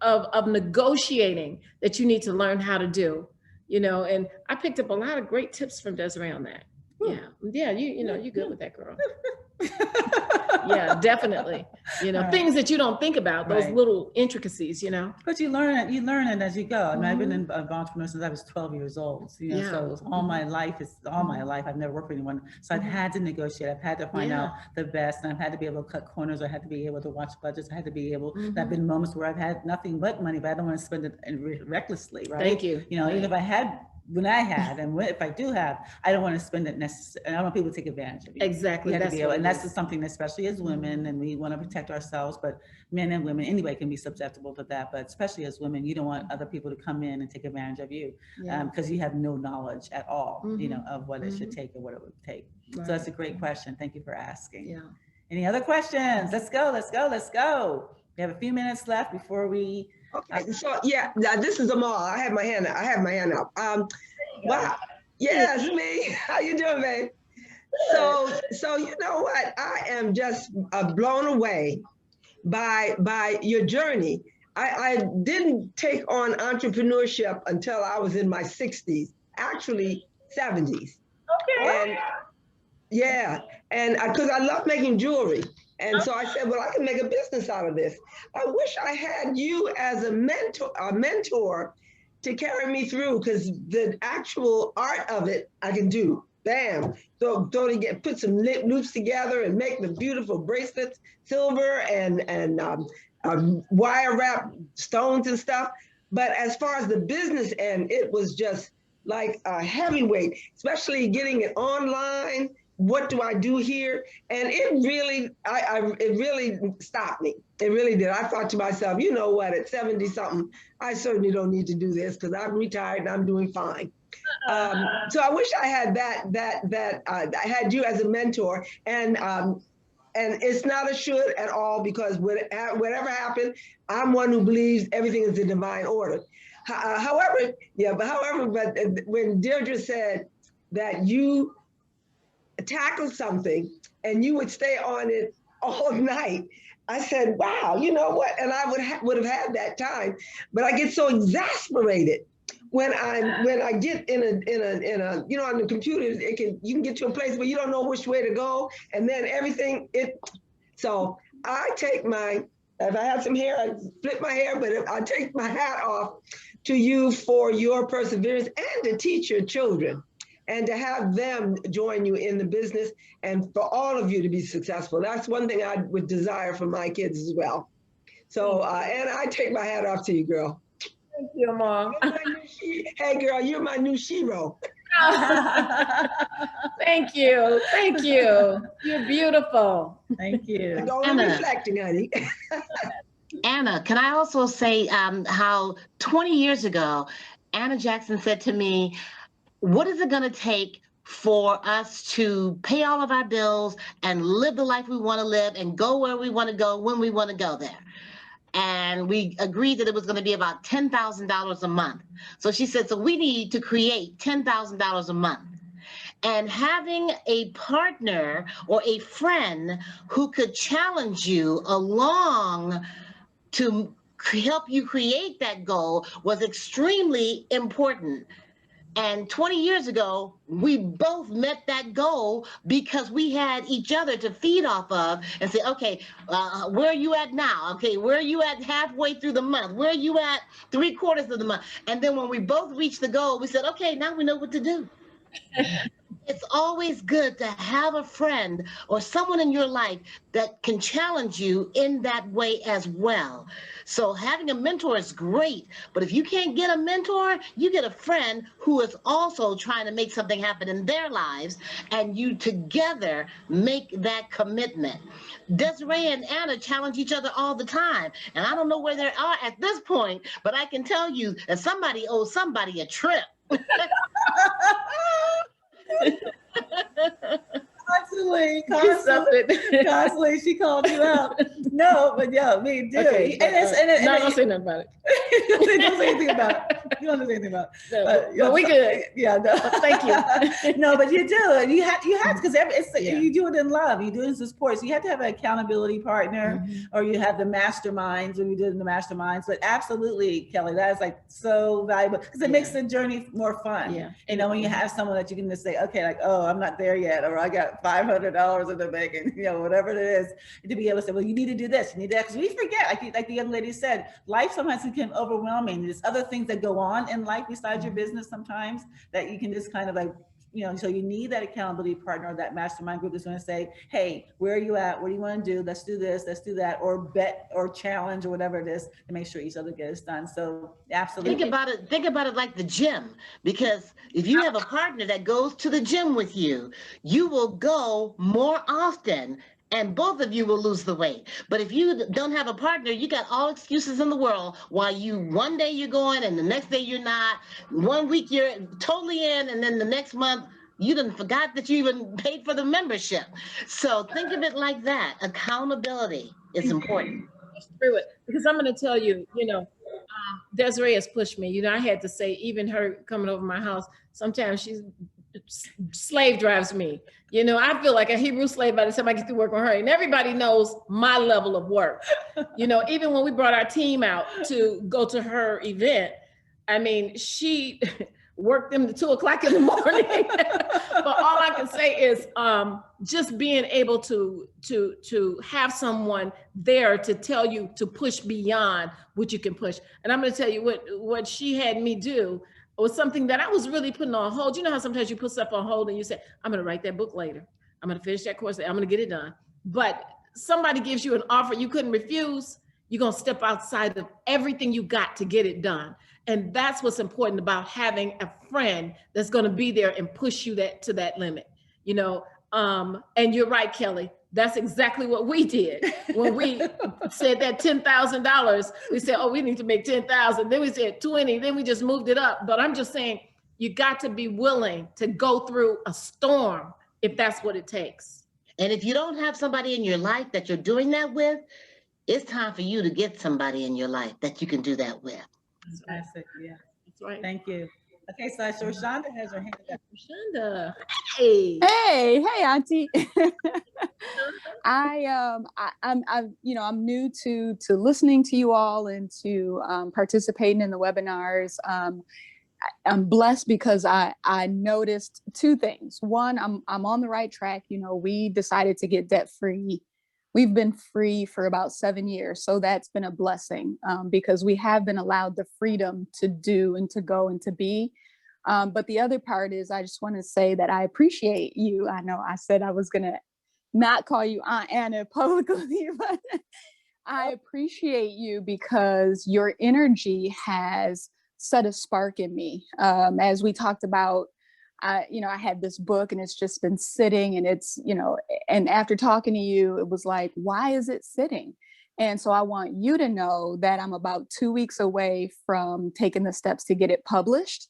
[SPEAKER 1] of negotiating that you need to learn how to do, and I picked up a lot of great tips from Desiree on that. Yeah, you're good with that, girl. Yeah, definitely. Things that you don't think about, those little intricacies, But
[SPEAKER 2] you learn it as you go. I mean, I've been an entrepreneur since I was 12 years old. So all my life. I've never worked for anyone. So I've had to negotiate. I've had to find out the best, and I've had to be able to cut corners. I had to be able to watch budgets. I had to be able, there have been moments where I've had nothing but money, but I don't want to spend it recklessly, right?
[SPEAKER 1] Thank you.
[SPEAKER 2] Even if I had, if I do have, I don't want to spend it necessarily. I don't want people to take advantage of you.
[SPEAKER 1] Exactly.
[SPEAKER 2] That's just something, especially as women, and we want to protect ourselves, but men and women anyway can be susceptible to that. But especially as women, you don't want other people to come in and take advantage of you because you have no knowledge at all, of what it should take or what it would take. Right. So that's a great question. Thank you for asking.
[SPEAKER 1] Yeah.
[SPEAKER 2] Any other questions? Let's go. We have a few minutes left before we
[SPEAKER 10] Okay, so yeah, now this is Amal. I have my hand up. Wow. Yeah, it's me. How you doing, babe? So you know what? I am just blown away by your journey. I didn't take on entrepreneurship until I was in my 60s, actually 70s.
[SPEAKER 6] Okay.
[SPEAKER 10] And yeah, and because I love making jewelry. And so I said, well, I can make a business out of this. I wish I had you as a mentor to carry me through, because the actual art of it I can do. Bam. So put some loops together and make the beautiful bracelets, silver and wire wrap stones and stuff. But as far as the business end, it was just like a heavyweight, especially getting it online. What do I do here? And it really, it really stopped me. It really did. I thought to myself, you know what, at 70 something, I certainly don't need to do this because I'm retired and I'm doing fine. So I wish I had I had you as a mentor, and it's not a should at all, because whatever happened, I'm one who believes everything is in divine order. However, but when Deirdre said that you tackle something and you would stay on it all night, I said, wow, you know what? And I would have had that time, but I get so exasperated when I get in a you know, on the computer, you can get to a place where you don't know which way to go, and then everything so I take if I had some hair, I'd flip my hair, but I take my hat off to you for your perseverance and to teach your children, and to have them join you in the business, and for all of you to be successful. That's one thing I would desire for my kids as well. So, and I take my hat off to you, girl.
[SPEAKER 1] Thank you, Mom.
[SPEAKER 10] Hey, girl, you're my new shero.
[SPEAKER 1] Thank you. Thank you. You're beautiful.
[SPEAKER 2] Thank you.
[SPEAKER 10] Only reflecting, honey.
[SPEAKER 3] Anna, can I also say how 20 years ago, Anna Jackson said to me, what is it going to take for us to pay all of our bills and live the life we want to live and go where we want to go when we want to go there? And we agreed that it was going to be about $10,000 a month. So she said, so we need to create $10,000 a month. And having a partner or a friend who could challenge you along to help you create that goal was extremely important. And 20 years ago, we both met that goal because we had each other to feed off of and say, okay, where are you at now? Okay, where are you at halfway through the month? Where are you at 3/4 of the month? And then when we both reached the goal, we said, okay, now we know what to do. It's always good to have a friend or someone in your life that can challenge you in that way as well. So having a mentor is great, but if you can't get a mentor, you get a friend who is also trying to make something happen in their lives, and you together make that commitment. Desiree and Anna challenge each other all the time, and I don't know where they are at this point, but I can tell you that somebody owes somebody a trip.
[SPEAKER 2] Constantly, she called you out. No, but yeah, we do.
[SPEAKER 1] Okay, no, don't say nothing about it.
[SPEAKER 2] Don't say anything about it. You don't say anything about it.
[SPEAKER 1] No, but we good.
[SPEAKER 2] Yeah, no.
[SPEAKER 1] Thank you.
[SPEAKER 2] No, but you do. You have because you do it in love. You do it in support. So you have to have an accountability partner, or you have the masterminds when you do it in the masterminds. But absolutely, Kelly, that is like so valuable because it makes the journey more fun.
[SPEAKER 1] Yeah.
[SPEAKER 2] You know, when you have someone that you can just say, okay, like, oh, I'm not there yet, or I got $500 in the bank, and you know, whatever it is, to be able to say, well, you need to do this, you need that, because we forget, like the young lady said, life sometimes can overwhelming. There's other things that go on in life besides your business sometimes that you can just kind of like, you know, so you need that accountability partner, that mastermind group that's going to say, hey, where are you at? What do you want to do? Let's do this, let's do that, or bet or challenge or whatever it is to make sure each other gets done. So absolutely.
[SPEAKER 3] Think about it like the gym, because if you have a partner that goes to the gym with you, you will go more often and both of you will lose the weight. But if you don't have a partner, you got all excuses in the world why one day you're going and the next day you're not. 1 week you're totally in, and then the next month you done forgot that you even paid for the membership. So think of it like that. Accountability is important.
[SPEAKER 1] Through it, because I'm going to tell you, you know, Desiree has pushed me. You know, I had to say, even her coming over my house, sometimes she's slave drives me. You know, I feel like a Hebrew slave by the time I get to work on her. And everybody knows my level of work. You know, even when we brought our team out to go to her event, I mean, she worked them to 2 o'clock in the morning. But all I can say is just being able to have someone there to tell you to push beyond what you can push. And I'm going to tell you what she had me do was something that I was really putting on hold. You know how sometimes you put stuff on hold and you say, I'm going to write that book later. I'm going to finish that course. I'm going to get it done. But somebody gives you an offer you couldn't refuse. You're going to step outside of everything you got to get it done. And that's what's important about having a friend that's going to be there and push you to that limit, you know? And you're right, Kelly. That's exactly what we did. When we said that $10,000, we said, oh, we need to make 10,000. Then we said 20, then we just moved it up. But I'm just saying, you got to be willing to go through a storm if that's what it takes.
[SPEAKER 3] And if you don't have somebody in your life that you're doing that with, it's time for you to get somebody in your life that you can do that with.
[SPEAKER 2] That's it. Yeah.
[SPEAKER 1] That's right.
[SPEAKER 2] Thank you. Okay, so Rashonda has her hand up.
[SPEAKER 1] Rashonda, hey.
[SPEAKER 11] Hey, Auntie. I'm new to listening to you all and to participating in the webinars. I'm blessed because I noticed 2 things. One, I'm on the right track. You know, we decided to get debt free. We've been free for about 7 years. So that's been a blessing because we have been allowed the freedom to do and to go and to be. But the other part is I just want to say that I appreciate you. I know I said I was going to not call you Aunt Anna publicly, but I appreciate you because your energy has set a spark in me. As we talked about, I had this book and it's just been sitting and it's, and after talking to you, it was like, why is it sitting? And so I want you to know that I'm about 2 weeks away from taking the steps to get it published.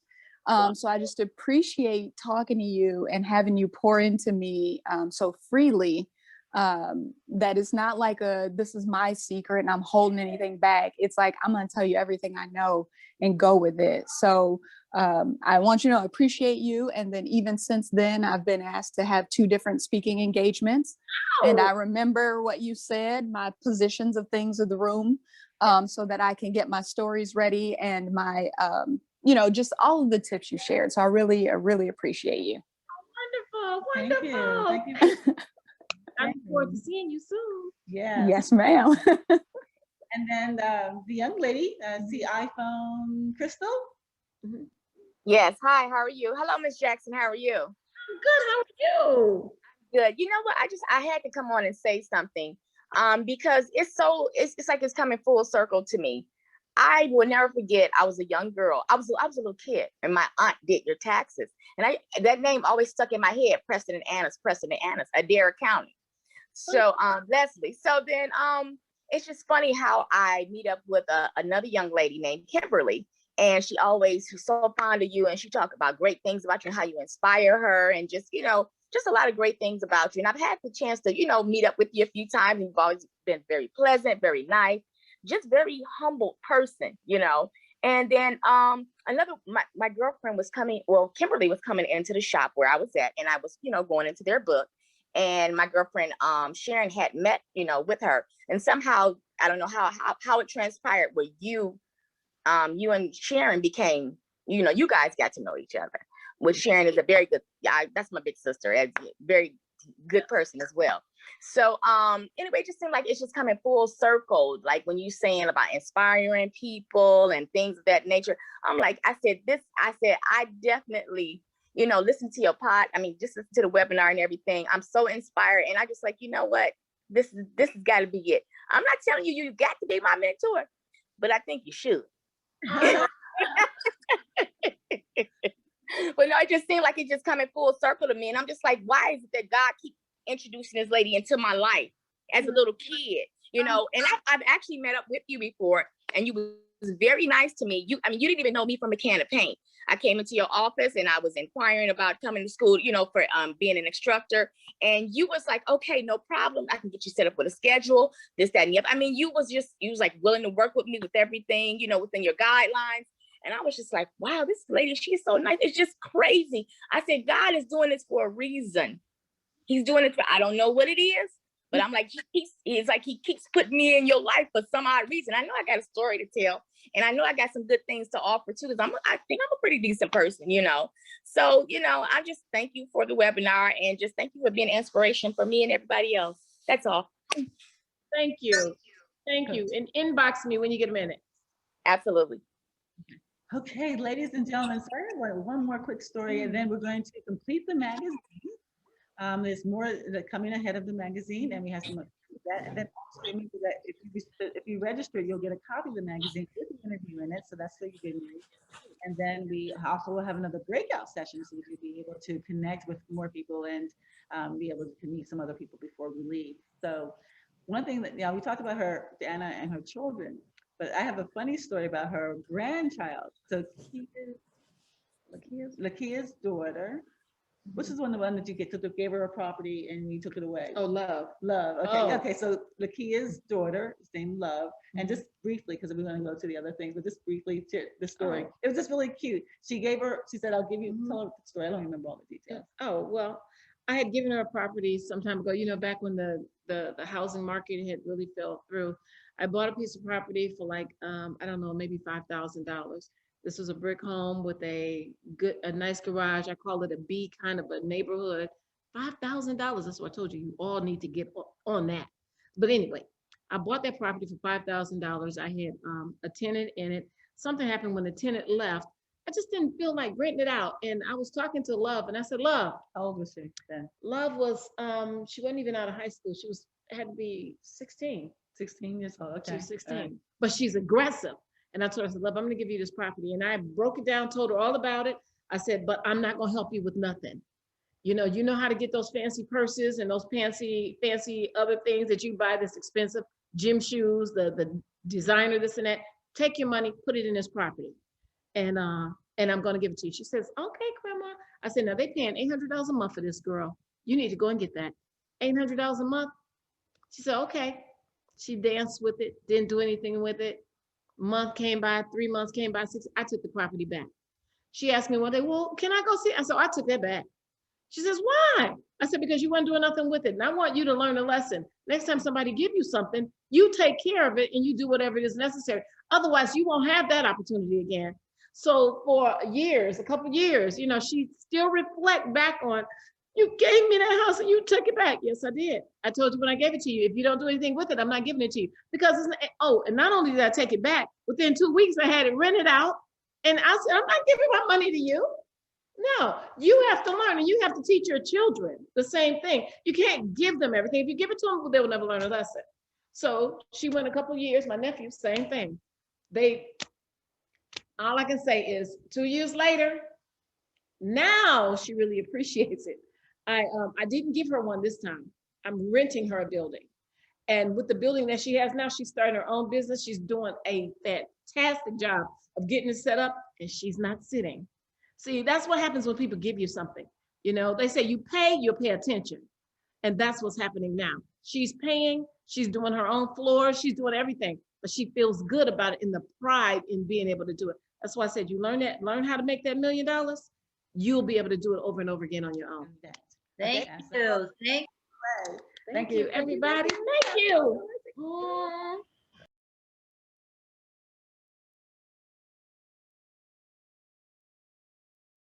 [SPEAKER 11] So I just appreciate talking to you and having you pour into me so freely that it's not like this is my secret and I'm holding anything back. It's like, I'm going to tell you everything I know and go with it. So I want you to know I appreciate you. And then even since then, I've been asked to have 2 different speaking engagements. And I remember what you said, my positions of things in the room, so that I can get my stories ready and my, just all of the tips you shared. So I really appreciate you.
[SPEAKER 1] Wonderful.
[SPEAKER 2] Thank you. Thank you.
[SPEAKER 1] I look forward to seeing you soon.
[SPEAKER 2] Yeah.
[SPEAKER 11] Yes, ma'am.
[SPEAKER 2] And then the young lady, the iPhone Crystal.
[SPEAKER 1] Mm-hmm.
[SPEAKER 12] Yes. Hi, how are you? Hello, Miss Jackson. How are you?
[SPEAKER 1] Good. How are you?
[SPEAKER 12] Good. You know what? I had to come on and say something because it's like it's coming full circle to me. I will never forget. I was a young girl. I was a little kid, and my aunt did your taxes, and that name always stuck in my head. Preston and Anna's, Adair County. So Leslie. So then it's just funny how I meet up with another young lady named Kimberly, and she's so fond of you, and she talked about great things about you and how you inspire her, and just a lot of great things about you. And I've had the chance to meet up with you a few times, and you've always been very pleasant, very nice, just very humble person, And then my girlfriend was coming, Kimberly was coming into the shop where I was at, and I was, going into their book. And my girlfriend, Sharon, had met, with her. And somehow, I don't know how it transpired where you and Sharon became, you guys got to know each other. Which Sharon is a very good, that's my big sister, a very good person as well. So anyway, it just seemed like it's just coming full circle. Like when you saying about inspiring people and things of that nature, I'm like, I said, I definitely, listen to your just listen to the webinar and everything. I'm so inspired. And I just like, you know what, this has got to be it. I'm not telling you, you got to be my mentor, but I think you should. But no, it just seemed like it just coming full circle to me. And I'm just like, why is it that God keeps introducing this lady into my life as a little kid, And I've actually met up with you before, and you was very nice to me. I mean, you didn't even know me from a can of paint. I came into your office and I was inquiring about coming to school, for being an instructor. And you was like, okay, no problem. I can get you set up with a schedule, this, that, and the other. I mean, you was like willing to work with me with everything, within your guidelines. And I was just like, wow, this lady, she's so nice. It's just crazy. I said, God is doing this for a reason. He's doing it for, I don't know what it is, but I'm like, he keeps putting me in your life for some odd reason. I know I got a story to tell, and I know I got some good things to offer too, because I think I'm a pretty decent person, So, I just thank you for the webinar, and just thank you for being an inspiration for me and everybody else. That's all.
[SPEAKER 1] Thank you. Thank you. And inbox me when you get a minute.
[SPEAKER 12] Absolutely.
[SPEAKER 2] Okay, ladies and gentlemen, sorry, one more quick story, and then we're going to complete the magazine. There's more that coming ahead of the magazine, and we have some that. And then also remember that if you register, you'll get a copy of the magazine with the interview in it. So that's what you're getting. And then we also will have another breakout session, so that you'll be able to connect with more people and be able to meet some other people before we leave. So one thing that we talked about Anna and her children, but I have a funny story about her grandchild. So Lakia's daughter. Which is the one that you gave her a property and you took it away?
[SPEAKER 1] Oh, Love.
[SPEAKER 2] Love. Okay.
[SPEAKER 1] Oh.
[SPEAKER 2] Okay. So Lakia's daughter is named Love, and just briefly, because we're going to go to the other things, but just briefly to the story.
[SPEAKER 1] Oh.
[SPEAKER 2] It was just really cute. She said, "I'll give you tell her the story." I don't remember all the details.
[SPEAKER 1] Oh, well, I had given her a property some time ago. Back when the housing market had really fell through. I bought a piece of property for like I don't know, maybe $5,000. This was a brick home with a nice garage. I call it a B kind of a neighborhood. $5,000. That's what I told you. You all need to get on that. But anyway, I bought that property for $5,000. I had a tenant in it. Something happened when the tenant left. I just didn't feel like renting it out. And I was talking to Love, and I said, Love.
[SPEAKER 2] How old was she then?
[SPEAKER 1] Love was, she wasn't even out of high school. She had to be 16.
[SPEAKER 2] 16 years old. Okay.
[SPEAKER 1] She was 16. But she's aggressive. And I told her, I said, Love, I'm going to give you this property. And I broke it down, told her all about it. I said, but I'm not going to help you with nothing. You know how to get those fancy purses and those fancy other things that you buy that's expensive, gym shoes, the designer, this and that. Take your money, put it in this property. And I'm going to give it to you. She says, okay, Grandma. I said, now they paying $800 a month for this girl. You need to go and get that. $800 a month. She said, okay. She danced with it, didn't do anything with it. Month came by, 3 months came by, 6. I took the property back. She asked me one day, well, can I go see it? I said, I took that back. She says, why? I said, because you weren't doing nothing with it. And I want you to learn a lesson. Next time somebody give you something, you take care of it and you do whatever is necessary. Otherwise, you won't have that opportunity again. So for years, a couple years, she still reflect back on, you gave me that house and you took it back. Yes, I did. I told you when I gave it to you, if you don't do anything with it, I'm not giving it to you. Because and not only did I take it back, within 2 weeks I had it rented out. And I said, I'm not giving my money to you. No, you have to learn, and you have to teach your children the same thing. You can't give them everything. If you give it to them, they will never learn a lesson. So she went a couple years, my nephew, same thing. All I can say is 2 years later, now she really appreciates it. I didn't give her one this time. I'm renting her a building. And with the building that she has now, she's starting her own business. She's doing a fantastic job of getting it set up, and she's not sitting. See, that's what happens when people give you something. They say you pay, you'll pay attention. And that's what's happening now. She's paying, she's doing her own floor, she's doing everything, but she feels good about it in the pride in being able to do it. That's why I said, you learn how to make that $1 million, you'll be able to do it over and over again on your own.
[SPEAKER 13] Thank you.
[SPEAKER 1] Thank you, everybody. Thank you.